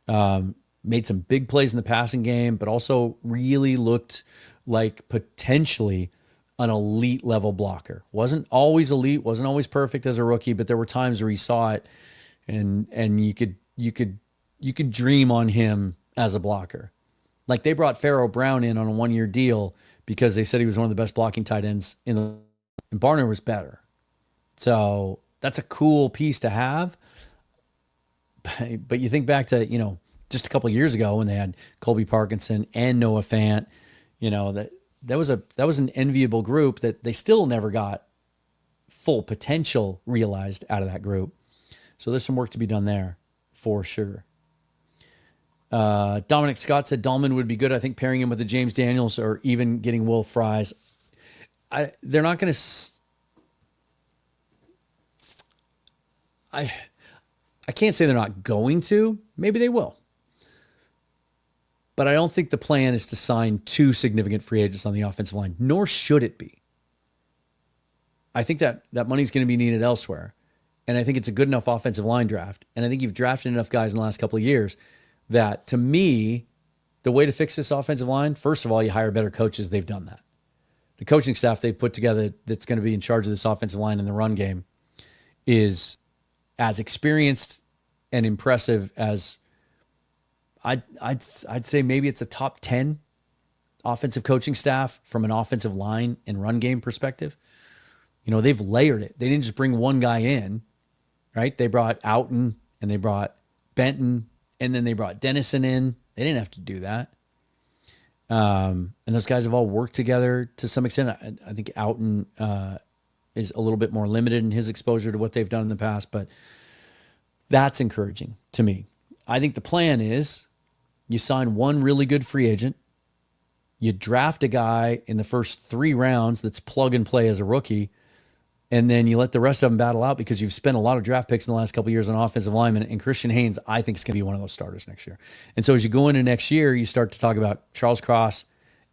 Made some big plays in the passing game, but also really looked like potentially an elite level blocker. Wasn't always elite, wasn't always perfect as a rookie, but there were times where he saw it and you could dream on him as a blocker. Like they brought Pharaoh Brown in on a 1-year deal because they said he was one of the best blocking tight ends and Barner was better. So that's a cool piece to have. But you think back to, just a couple of years ago when they had Colby Parkinson and Noah Fant, that was an enviable group that they still never got full potential realized out of that group. So there's some work to be done there for sure. Dominic Scott said Dahlman would be good. I think pairing him with the James Daniels or even getting Will Fries. They're not going to. I can't say they're not going to. Maybe they will. But I don't think the plan is to sign 2 significant free agents on the offensive line, nor should it be. I think that money's going to be needed elsewhere. And I think it's a good enough offensive line draft. And I think you've drafted enough guys in the last couple of years that, to me, the way to fix this offensive line, first of all, you hire better coaches. They've done that. The coaching staff they put together that's going to be in charge of this offensive line in the run game is as experienced and impressive as I'd say maybe it's a top 10 offensive coaching staff from an offensive line and run game perspective. They've layered it. They didn't just bring one guy in, right? They brought Outen and they brought Benton and then they brought Dennison in. They didn't have to do that. And those guys have all worked together to some extent. I think Outen is a little bit more limited in his exposure to what they've done in the past, but that's encouraging to me. I think the plan is you sign one really good free agent, you draft a guy in the first 3 rounds that's plug and play as a rookie, and then you let the rest of them battle out because you've spent a lot of draft picks in the last couple of years on offensive linemen, and Christian Haynes, I think, is going to be one of those starters next year. And so as you go into next year, you start to talk about Charles Cross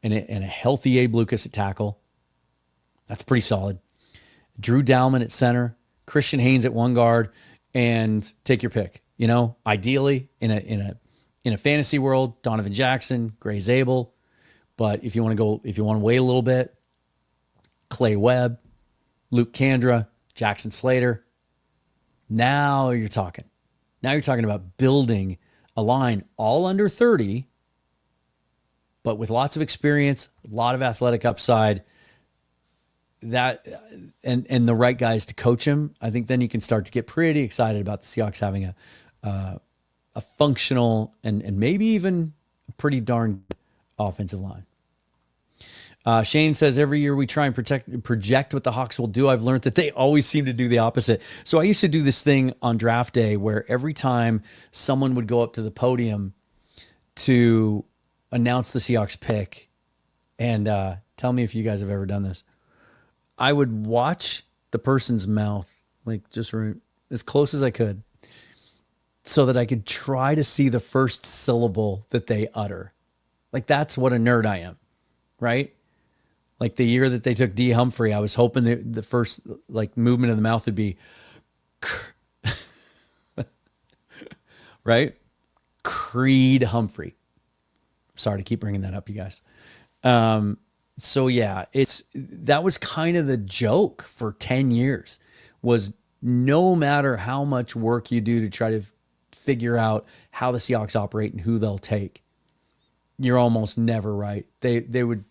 and a healthy Abe Lucas at tackle. That's pretty solid. Drew Dalman at center, Christian Haynes at one guard, and take your pick. Ideally in a fantasy world, Donovan Jackson, Gray Zabel. But if you want to wait a little bit, Clay Webb, Luke Kandra, Jackson Slater. Now you're talking. Now you're talking about building a line all under 30, but with lots of experience, a lot of athletic upside. That and the right guys to coach him. I think then you can start to get pretty excited about the Seahawks having a functional and maybe even a pretty darn good offensive line. Shane says, every year we try and project what the Hawks will do. I've learned that they always seem to do the opposite. So I used to do this thing on draft day where every time someone would go up to the podium to announce the Seahawks pick, and tell me if you guys have ever done this, I would watch the person's mouth, like just as close as I could, so that I could try to see the first syllable that they utter. Like, that's what a nerd I am, right? Like the year that they took D. Humphrey, I was hoping that the first movement of the mouth would be, right? Creed Humphrey. Sorry to keep bringing that up, you guys. So yeah, that was kind of the joke for 10 years was no matter how much work you do to try to figure out how the Seahawks operate and who they'll take, you're almost never right. They would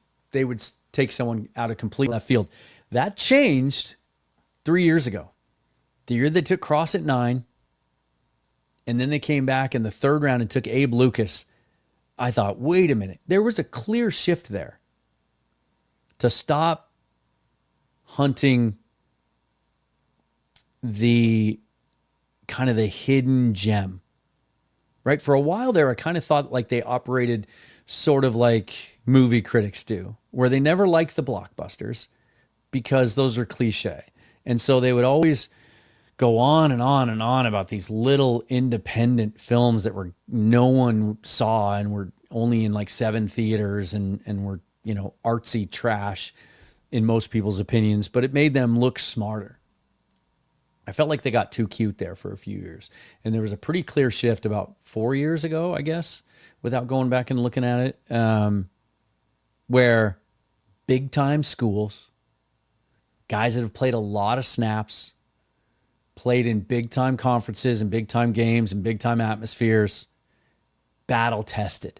take someone out of complete left field. That changed 3 years ago. The year they took Cross at 9, and then they came back in the third round and took Abe Lucas. I thought, wait a minute. There was a clear shift there to stop hunting the kind of the hidden gem, right? For a while there, I kind of thought like they operated sort of like movie critics do, where they never liked the blockbusters because those are cliche. And so they would always go on and on and on about these little independent films that were no one saw and were only in like 7 theaters and were, artsy trash in most people's opinions, but it made them look smarter. I felt like they got too cute there for a few years. And there was a pretty clear shift about 4 years ago, I guess, without going back and looking at it, where big time schools, guys that have played a lot of snaps, played in big time conferences and big time games and big time atmospheres, battle tested,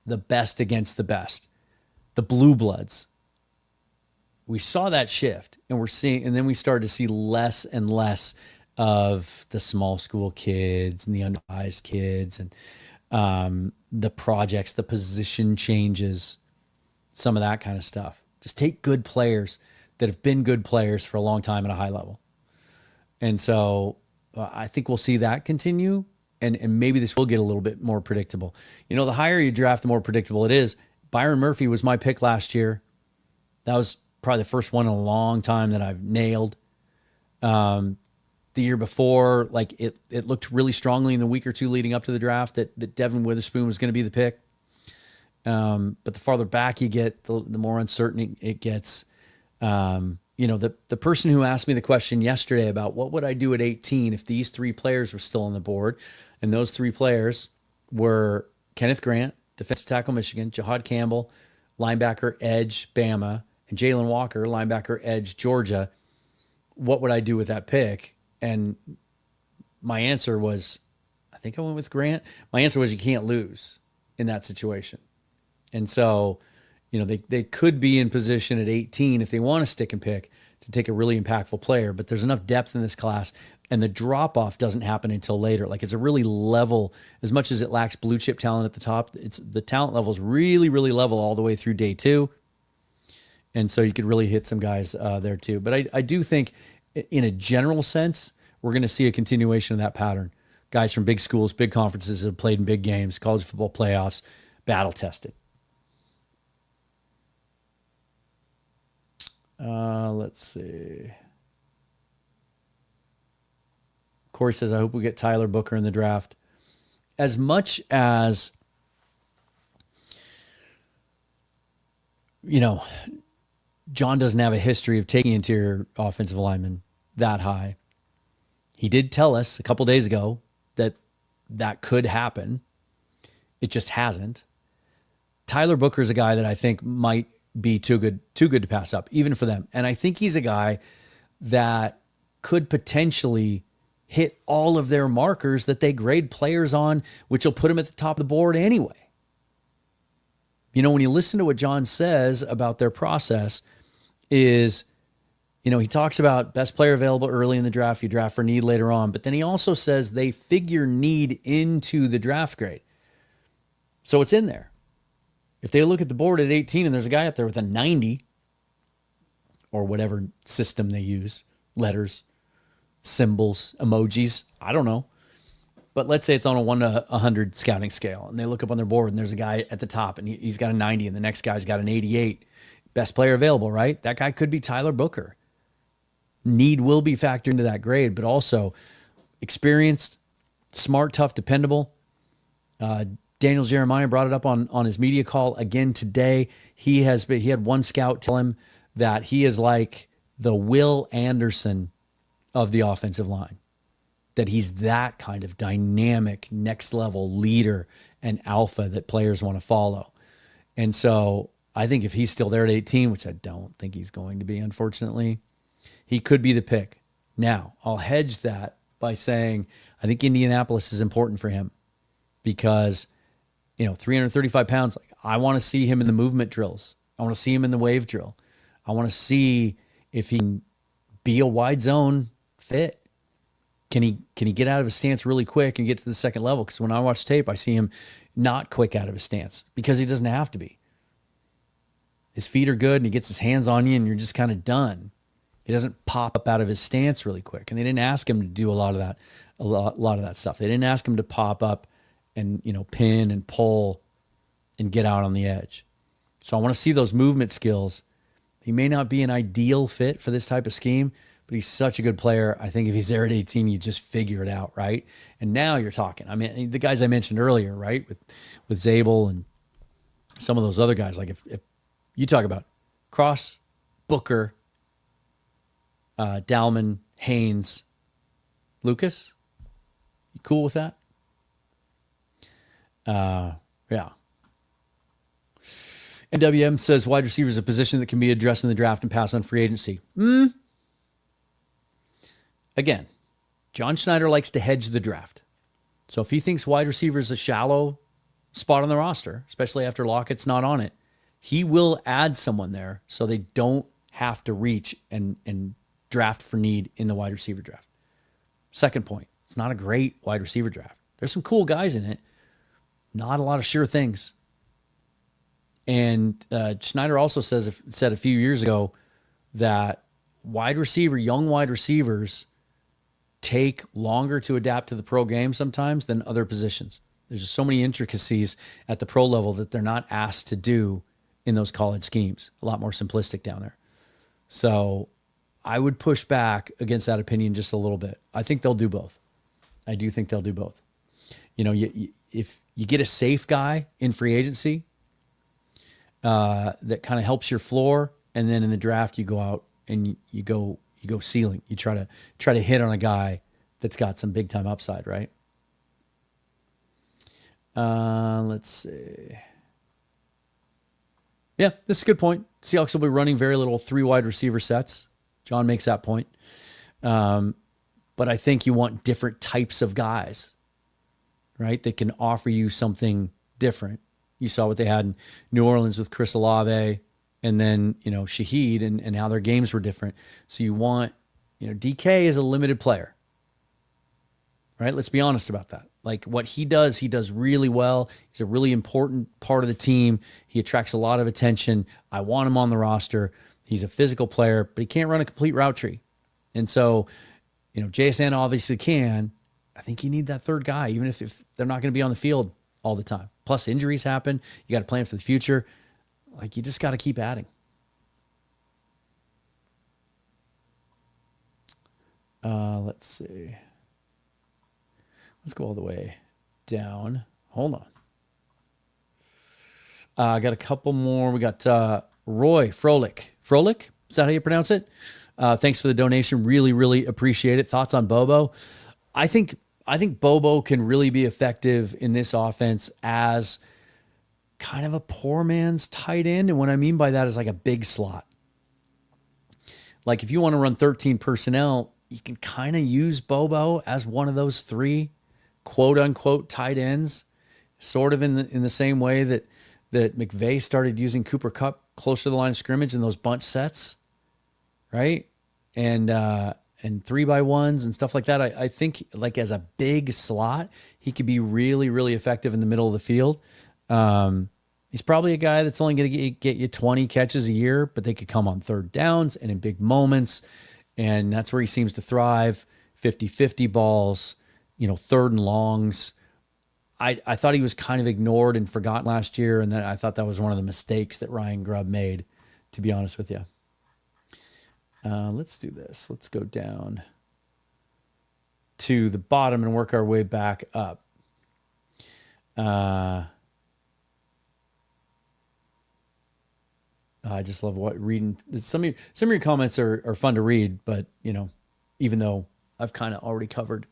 the best against the best, the blue bloods. We saw that shift, and then we started to see less and less of the small school kids and the undersized kids and the projects, the position changes, some of that kind of stuff. Just take good players that have been good players for a long time at a high level. And so I think we'll see that continue, and maybe this will get a little bit more predictable. The higher you draft, the more predictable it is. Byron Murphy was my pick last year. That was probably the first one in a long time that I've nailed. The year before, like it looked really strongly in the week or two leading up to the draft that Devin Witherspoon was going to be the pick. But the farther back you get, the more uncertain it gets. The person who asked me the question yesterday about what would I do at 18 if these 3 players were still on the board, and those 3 players were Kenneth Grant, defensive tackle, Michigan; Jahad Campbell, linebacker, edge, Bama; and Jalen Walker, linebacker, edge, Georgia. What would I do with that pick? And my answer was, I think I went with Grant. My answer was you can't lose in that situation. And so, they could be in position at 18 if they want to stick and pick to take a really impactful player, but there's enough depth in this class, and the drop-off doesn't happen until later. Like, it's a really level, as much as it lacks blue chip talent at the top, the talent level is really, really level all the way through day 2. And so you could really hit some guys there too. But I do think in a general sense, we're going to see a continuation of that pattern. Guys from big schools, big conferences have played in big games, college football playoffs, battle tested. Let's see. Corey says, I hope we get Tyler Booker in the draft. As much as, John doesn't have a history of taking interior offensive linemen that high. He did tell us a couple days ago that could happen. It just hasn't. Tyler Booker is a guy that I think might be too good to pass up, even for them. And I think he's a guy that could potentially hit all of their markers that they grade players on, which will put him at the top of the board anyway. When you listen to what John says about their process is, he talks about best player available early in the draft, you draft for need later on, but then he also says they figure need into the draft grade. So it's in there. If they look at the board at 18 and there's a guy up there with a 90 or whatever system they use, letters, symbols, emojis, I don't know. But let's say it's on a 1 to 100 scouting scale, and they look up on their board and there's a guy at the top and he's got a 90 and the next guy's got an 88. Best player available, right? That guy could be Tyler Booker. Need will be factored into that grade, but also experienced, smart, tough, dependable. Daniel Jeremiah brought it up on his media call again today. He had one scout tell him that he is like the Will Anderson of the offensive line, that he's that kind of dynamic, next level leader and alpha that players want to follow. And so I think if he's still there at 18, which I don't think he's going to be, unfortunately, he could be the pick. Now, I'll hedge that by saying I think Indianapolis is important for him because 335 pounds, I want to see him in the movement drills. I want to see him in the wave drill. I want to see if he can be a wide zone fit. Can he get out of his stance really quick and get to the second level? Because when I watch tape, I see him not quick out of his stance because he doesn't have to be. His feet are good and he gets his hands on you and you're just kind of done. He doesn't pop up out of his stance really quick. And they didn't ask him to do a lot of that stuff. They didn't ask him to pop up and, pin and pull and get out on the edge. So I want to see those movement skills. He may not be an ideal fit for this type of scheme, but he's such a good player. I think if he's there at 18, you just figure it out, right? And now you're talking. I mean, the guys I mentioned earlier, right, with Zabel and some of those other guys, like if you talk about Cross, Booker, Dalman, Haynes, Lucas, you cool with that? Yeah. NWM says wide receiver is a position that can be addressed in the draft and pass on free agency. Again, John Schneider likes to hedge the draft. So if he thinks wide receiver is a shallow spot on the roster, especially after Lockett's not on it, he will add someone there so they don't have to reach and draft for need in the wide receiver draft. Second point, it's not a great wide receiver draft. There's some cool guys in it, not a lot of sure things. And Schneider also said a few years ago that young wide receivers take longer to adapt to the pro game sometimes than other positions. There's just so many intricacies at the pro level that they're not asked to do in those college schemes. A lot more simplistic down there. So I would push back against that opinion just a little bit. I think they'll do both. I do think they'll do both. If you get a safe guy in free agency that kind of helps your floor, and then in the draft you go out and you go ceiling. You try to hit on a guy that's got some big time upside, right? Let's see. Yeah, this is a good point. Seahawks will be running very little 3 wide receiver sets. John makes that point. But I think you want different types of guys, right? That can offer you something different. You saw what they had in New Orleans with Chris Olave and then, Shaheed and how their games were different. So you want, DK is a limited player, right? Let's be honest about that. Like what he does really well. He's a really important part of the team. He attracts a lot of attention. I want him on the roster. He's a physical player, but he can't run a complete route tree. And so, JSN obviously can. I think you need that third guy, even if they're not going to be on the field all the time. Plus injuries happen. You got to plan for the future. Like you just got to keep adding. Let's see. Let's go all the way down. Hold on. I got a couple more. We got Roy Froelich. Froelich? Is that how you pronounce it? Thanks for the donation. Really, really appreciate it. Thoughts on Bobo? I think Bobo can really be effective in this offense as kind of a poor man's tight end. And what I mean by that is like a big slot. Like if you want to run 13 personnel, you can kind of use Bobo as one of those 3 quote unquote tight ends, sort of in the same way that McVay started using Cooper Kupp closer to the line of scrimmage in those bunch sets, right? And 3x1s and stuff like that. I think like as a big slot, he could be really, really effective in the middle of the field. He's probably a guy that's only going to get you 20 catches a year, but they could come on third downs and in big moments. And that's where he seems to thrive. 50-50 balls, third and longs. I thought he was kind of ignored and forgotten last year. And then I thought that was one of the mistakes that Ryan Grubb made, to be honest with you. Let's do this. Let's go down to the bottom and work our way back up. I just love reading. Some of your comments are fun to read, but even though I've kind of already covered.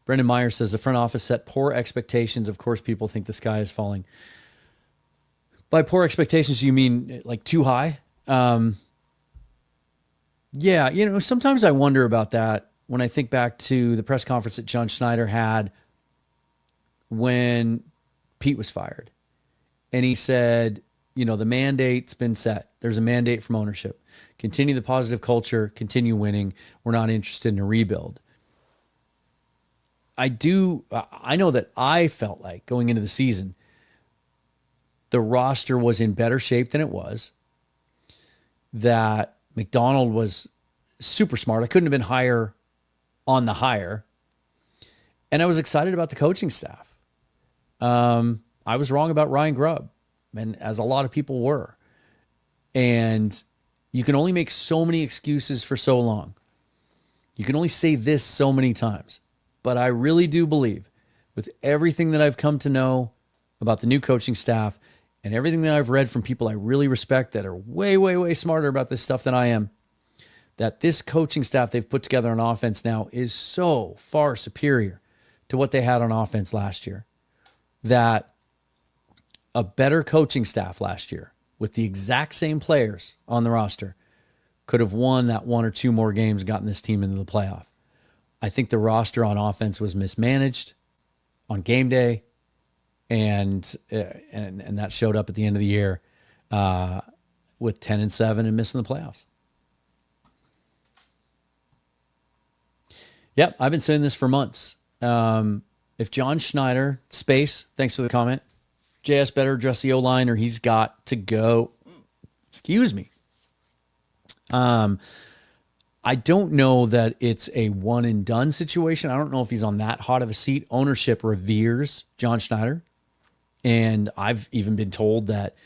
Brendan Meyer says the front office set poor expectations. Of course, people think the sky is falling. By poor expectations, you mean like too high? Yeah, sometimes I wonder about that when I think back to the press conference that John Schneider had when Pete was fired. And he said, the mandate's been set. There's a mandate from ownership. Continue the positive culture, continue winning. We're not interested in a rebuild. I know that I felt like going into the season, the roster was in better shape than it was, that McDonald was super smart. I couldn't have been higher on the hire. And I was excited about the coaching staff. I was wrong about Ryan Grubb, and as a lot of people were. And you can only make so many excuses for so long. You can only say this so many times. But I really do believe, with everything that I've come to know about the new coaching staff and everything that I've read from people I really respect that are way, way, way smarter about this stuff than I am, that this coaching staff they've put together on offense now is so far superior to what they had on offense last year, that a better coaching staff last year with the exact same players on the roster could have won that one or two more games, gotten this team into the playoff. I think the roster on offense was mismanaged on game day, and that showed up at the end of the year with 10-7 and missing the playoffs. Yep, I've been saying this for months. If John Schneider, thanks for the comment, JS better address the O-line or he's got to go. Excuse me. I don't know that it's a one and done situation. I don't know if he's on that hot of a seat. Ownership reveres John Schneider. And I've even been told that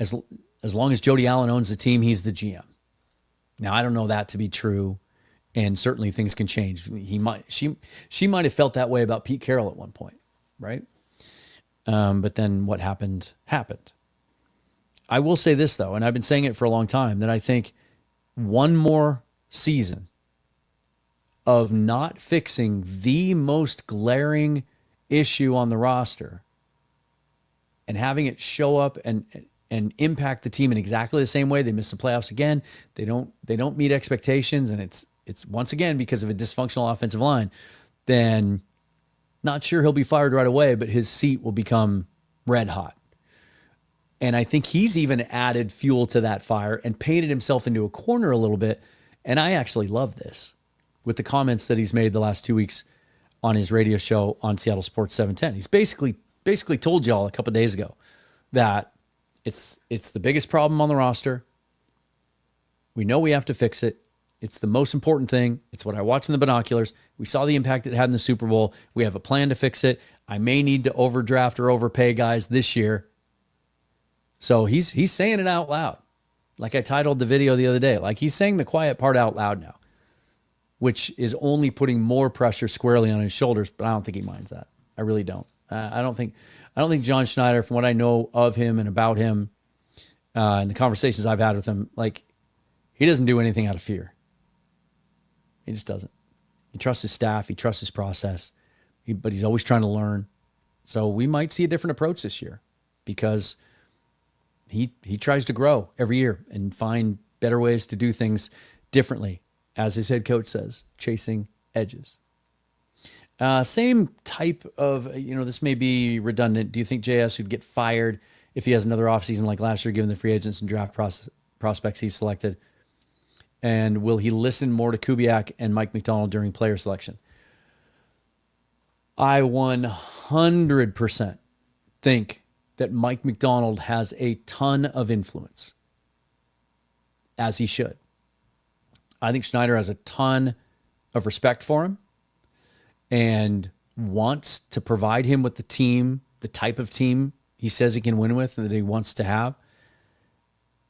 as long as Jody Allen owns the team, he's the GM. Now, I don't know that to be true. And certainly things can change. She might have felt that way about Pete Carroll at one point, right? But then what happened. I will say this, though, and I've been saying it for a long time, that I think one more season of not fixing the most glaring issue on the roster and having it show up and impact the team in exactly the same way. They miss the playoffs again. They don't meet expectations, and it's once again because of a dysfunctional offensive line. Then not sure he'll be fired right away, but his seat will become red hot. And I think he's even added fuel to that fire and painted himself into a corner a little bit. And I actually love this with the comments that he's made the last 2 weeks on his radio show on Seattle Sports 710. He's basically told y'all a couple of days ago that it's the biggest problem on the roster. We know we have to fix it. It's the most important thing. It's what I watch in the binoculars. We saw the impact it had in the Super Bowl. We have a plan to fix it. I may need to overdraft or overpay guys this year. So he's saying it out loud. Like I titled the video the other day. Like he's saying the quiet part out loud now, which is only putting more pressure squarely on his shoulders, but I don't think he minds that. I really don't. I don't think John Schneider, from what I know of him and about him and the conversations I've had with him, like he doesn't do anything out of fear. He just doesn't. He trusts his staff. He trusts his process, but he's always trying to learn. So we might see a different approach this year because he tries to grow every year and find better ways to do things differently. As his head coach says, chasing edges. Same type of, this may be redundant. Do you think JS would get fired if he has another offseason like last year, given the free agents and draft prospects he's selected? And will he listen more to Kubiak and Mike McDonald during player selection? I 100% think that Mike McDonald has a ton of influence, as he should. I think Schneider has a ton of respect for him and wants to provide him with the team, the type of team he says he can win with and that he wants to have,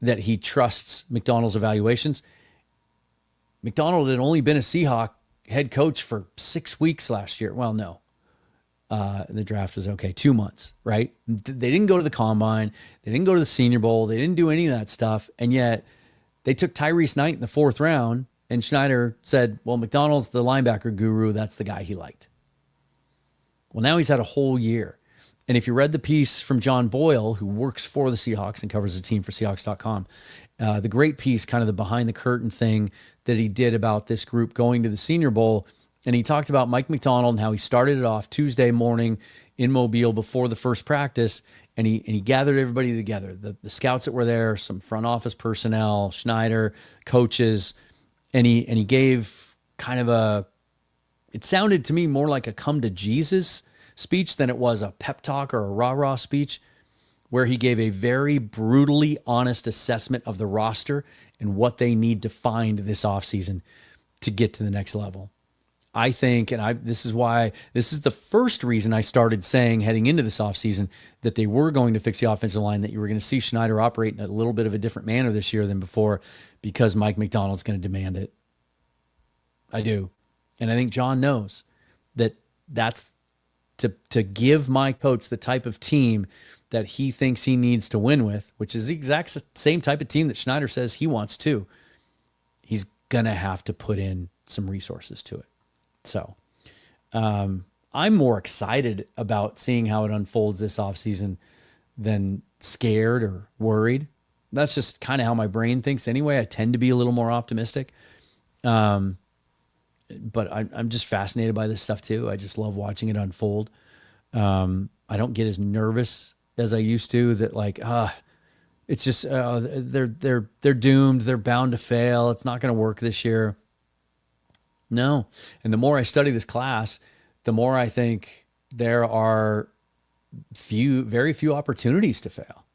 that he trusts McDonald's evaluations. McDonald had only been a Seahawk head coach for 6 weeks last year. Well, no. The draft was 2 months, right? They didn't go to the combine. They didn't go to the Senior Bowl. They didn't do any of that stuff. And yet they took Tyrese Knight in the 4th round, and Schneider said, well, McDonald's the linebacker guru. That's the guy he liked. Well, now he's had a whole year. And if you read the piece from John Boyle, who works for the Seahawks and covers the team for Seahawks.com, the great piece, kind of the behind the curtain thing that he did about this group going to the Senior Bowl, And he talked about Mike Macdonald and how he started it off Tuesday morning in Mobile before the first practice. And he gathered everybody together, the scouts that were there, some front office personnel, Schneider, coaches. And he gave kind of it sounded to me more like a come to Jesus speech than it was a pep talk or a rah-rah speech, where he gave a very brutally honest assessment of the roster and what they need to find this offseason to get to the next level. I think, this is the first reason I started saying heading into this offseason that they were going to fix the offensive line, that you were going to see Schneider operate in a little bit of a different manner this year than before, because Mike Macdonald's going to demand it. I do. And I think John knows that that's to give my coach the type of team that he thinks he needs to win with, which is the exact same type of team that Schneider says he wants too. He's going to have to put in some resources to it. So I'm more excited about seeing how it unfolds this offseason than scared or worried. That's just kind of how my brain thinks anyway. I tend to be a little more optimistic. But I'm just fascinated by this stuff too. I just love watching it unfold. I don't get as nervous as I used to, that it's just they're doomed. They're bound to fail. It's not going to work this year. No. And the more I study this class, the more I think there are very few opportunities to fail.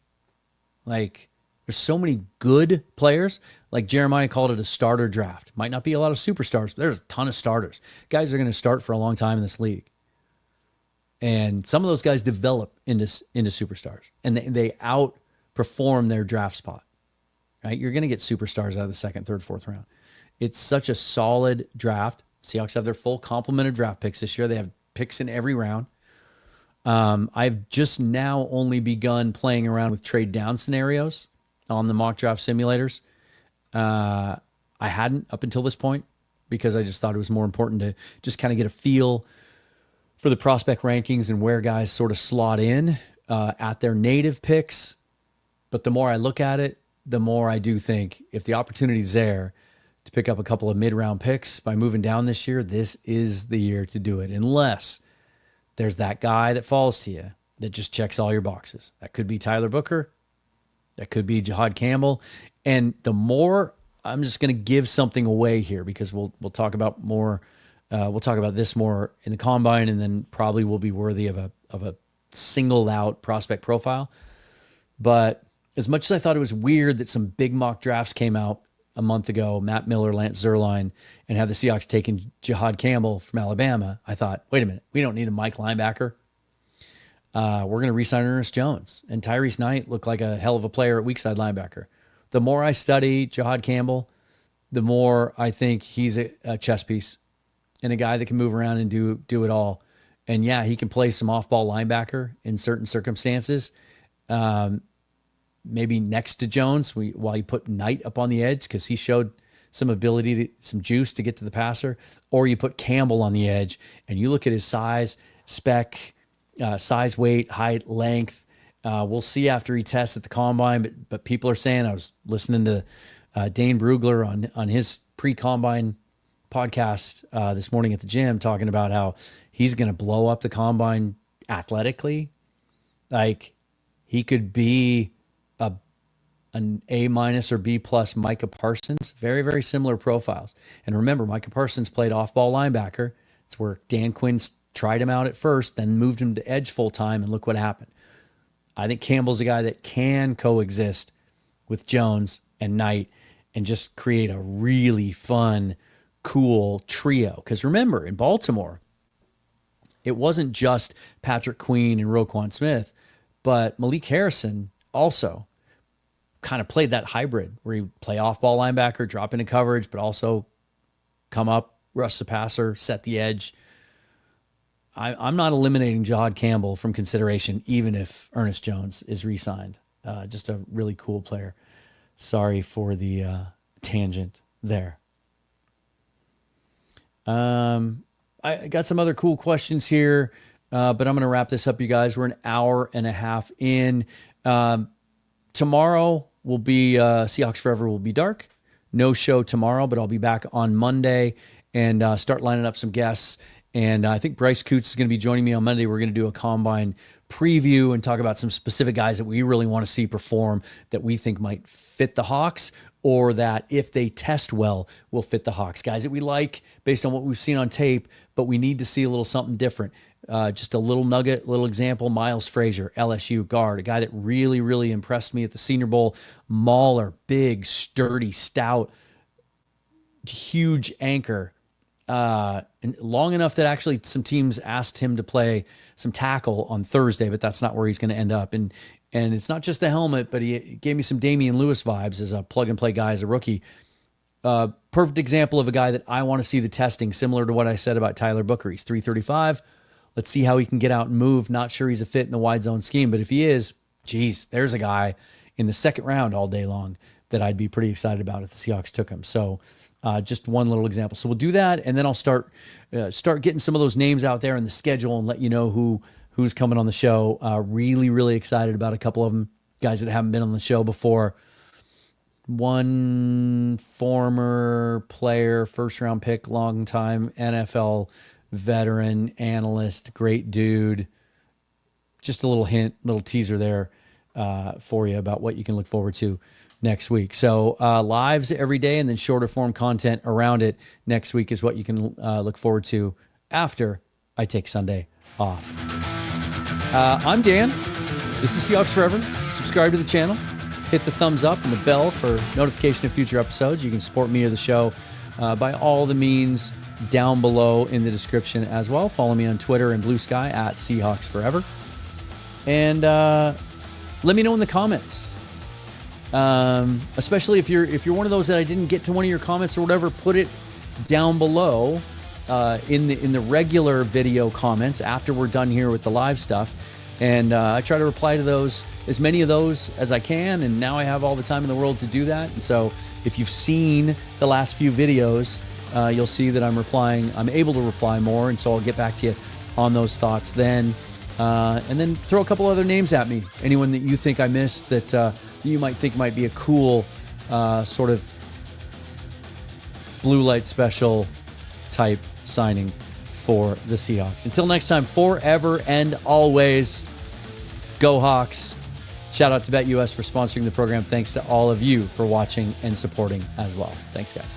Like, there's so many good players. Like Jeremiah called it a starter draft. Might not be a lot of superstars, but there's a ton of starters. Guys are going to start for a long time in this league. And some of those guys develop into superstars. And they outperform their draft spot. Right? You're going to get superstars out of the second, third, fourth round. It's such a solid draft. Seahawks have their full complement of draft picks this year. They have picks in every round. I've just now only begun playing around with trade down scenarios on the mock draft simulators. I hadn't up until this point because I just thought it was more important to just kind of get a feel for the prospect rankings and where guys sort of slot in at their native picks. But the more I look at it, the more I do think if the opportunity's there to pick up a couple of mid-round picks by moving down this year, this is the year to do it. Unless there's that guy that falls to you that just checks all your boxes. That could be Tyler Booker. That could be Jahad Campbell. And the more, I'm just going to give something away here because we'll talk about more. We'll talk about this more in the combine, and then probably will be worthy of a singled out prospect profile. But as much as I thought it was weird that some big mock drafts came out a month ago, Matt Miller, Lance Zierlein, and have the Seahawks taken Jahad Campbell from Alabama, I thought, wait a minute, we don't need a Mike linebacker. We're going to re-sign Ernest Jones. And Tyrese Knight looked like a hell of a player at weak side linebacker. The more I study Jahad Campbell, the more I think he's a chess piece and a guy that can move around and do it all. And yeah, he can play some off-ball linebacker in certain circumstances. Maybe next to Jones while you put Knight up on the edge because he showed some ability, some juice to get to the passer. Or you put Campbell on the edge and you look at his size, spec, size, weight, height, length. We'll see after he tests at the combine, but people are saying, I was listening to Dane Brugler on his pre-combine podcast this morning at the gym talking about how he's going to blow up the combine athletically. Like he could be an A- or B+ Micah Parsons, very, very similar profiles. And remember, Micah Parsons played off-ball linebacker. It's where Dan Quinn tried him out at first, then moved him to edge full-time, and look what happened. I think Campbell's a guy that can coexist with Jones and Knight and just create a really fun, cool trio. Because remember, in Baltimore, it wasn't just Patrick Queen and Roquan Smith, but Malik Harrison also kind of played that hybrid where he play off-ball linebacker, drop into coverage, but also come up, rush the passer, set the edge. I'm not eliminating Jahad Campbell from consideration, even if Ernest Jones is re-signed. Just a really cool player. Sorry for the tangent there. I got some other cool questions here, but I'm going to wrap this up, you guys. We're an hour and a half in. Tomorrow will be Seahawks Forever will be dark. No show tomorrow, but I'll be back on Monday. and start lining up some guests. And I think Bryce Coots is going to be joining me on Monday. We're going to do a combine preview and talk about some specific guys that we really want to see perform that we think might fit the Hawks, or that if they test well, will fit the Hawks. Guys that we like based on what we've seen on tape, but we need to see a little something different. Just a little nugget, little example, Miles Frazier, LSU guard, a guy that really, really impressed me at the Senior Bowl. Mauler, big, sturdy, stout, huge anchor. And long enough that actually some teams asked him to play some tackle on Thursday, but that's not where he's going to end up. And it's not just the helmet, but he gave me some Damian Lewis vibes as a plug-and-play guy as a rookie. Perfect example of a guy that I want to see the testing, similar to what I said about Tyler Booker. He's 335. Let's see how he can get out and move. Not sure he's a fit in the wide zone scheme, but if he is, geez, there's a guy in the second round all day long that I'd be pretty excited about if the Seahawks took him. So just one little example. So we'll do that, and then I'll start getting some of those names out there in the schedule and let you know who's coming on the show. Really, really excited about a couple of them, guys that haven't been on the show before. One former player, first-round pick, long-time NFL veteran, analyst, great dude. Just a little hint, little teaser there for you about what you can look forward to next week. So lives every day, and then shorter form content around it next week is what you can look forward to after I take Sunday off. I'm Dan. This is Seahawks Forever. Subscribe to the channel. Hit the thumbs up and the bell for notification of future episodes. You can support me or the show by all the means down below in the description as well. Follow me on Twitter and Blue Sky at Seahawks Forever. And let me know in the comments. Especially if you're one of those that I didn't get to one of your comments or whatever, put it down below in the regular video comments after we're done here with the live stuff. And I try to reply to those, as many of those as I can, and now I have all the time in the world to do that. And so if you've seen the last few videos, you'll see that I'm able to reply more, and so I'll get back to you on those thoughts then. And then throw a couple other names at me. Anyone that you think I missed that you might think might be a cool sort of blue light special type signing for the Seahawks. Until next time, forever and always, go Hawks. Shout out to BetUS for sponsoring the program. Thanks to all of you for watching and supporting as well. Thanks, guys.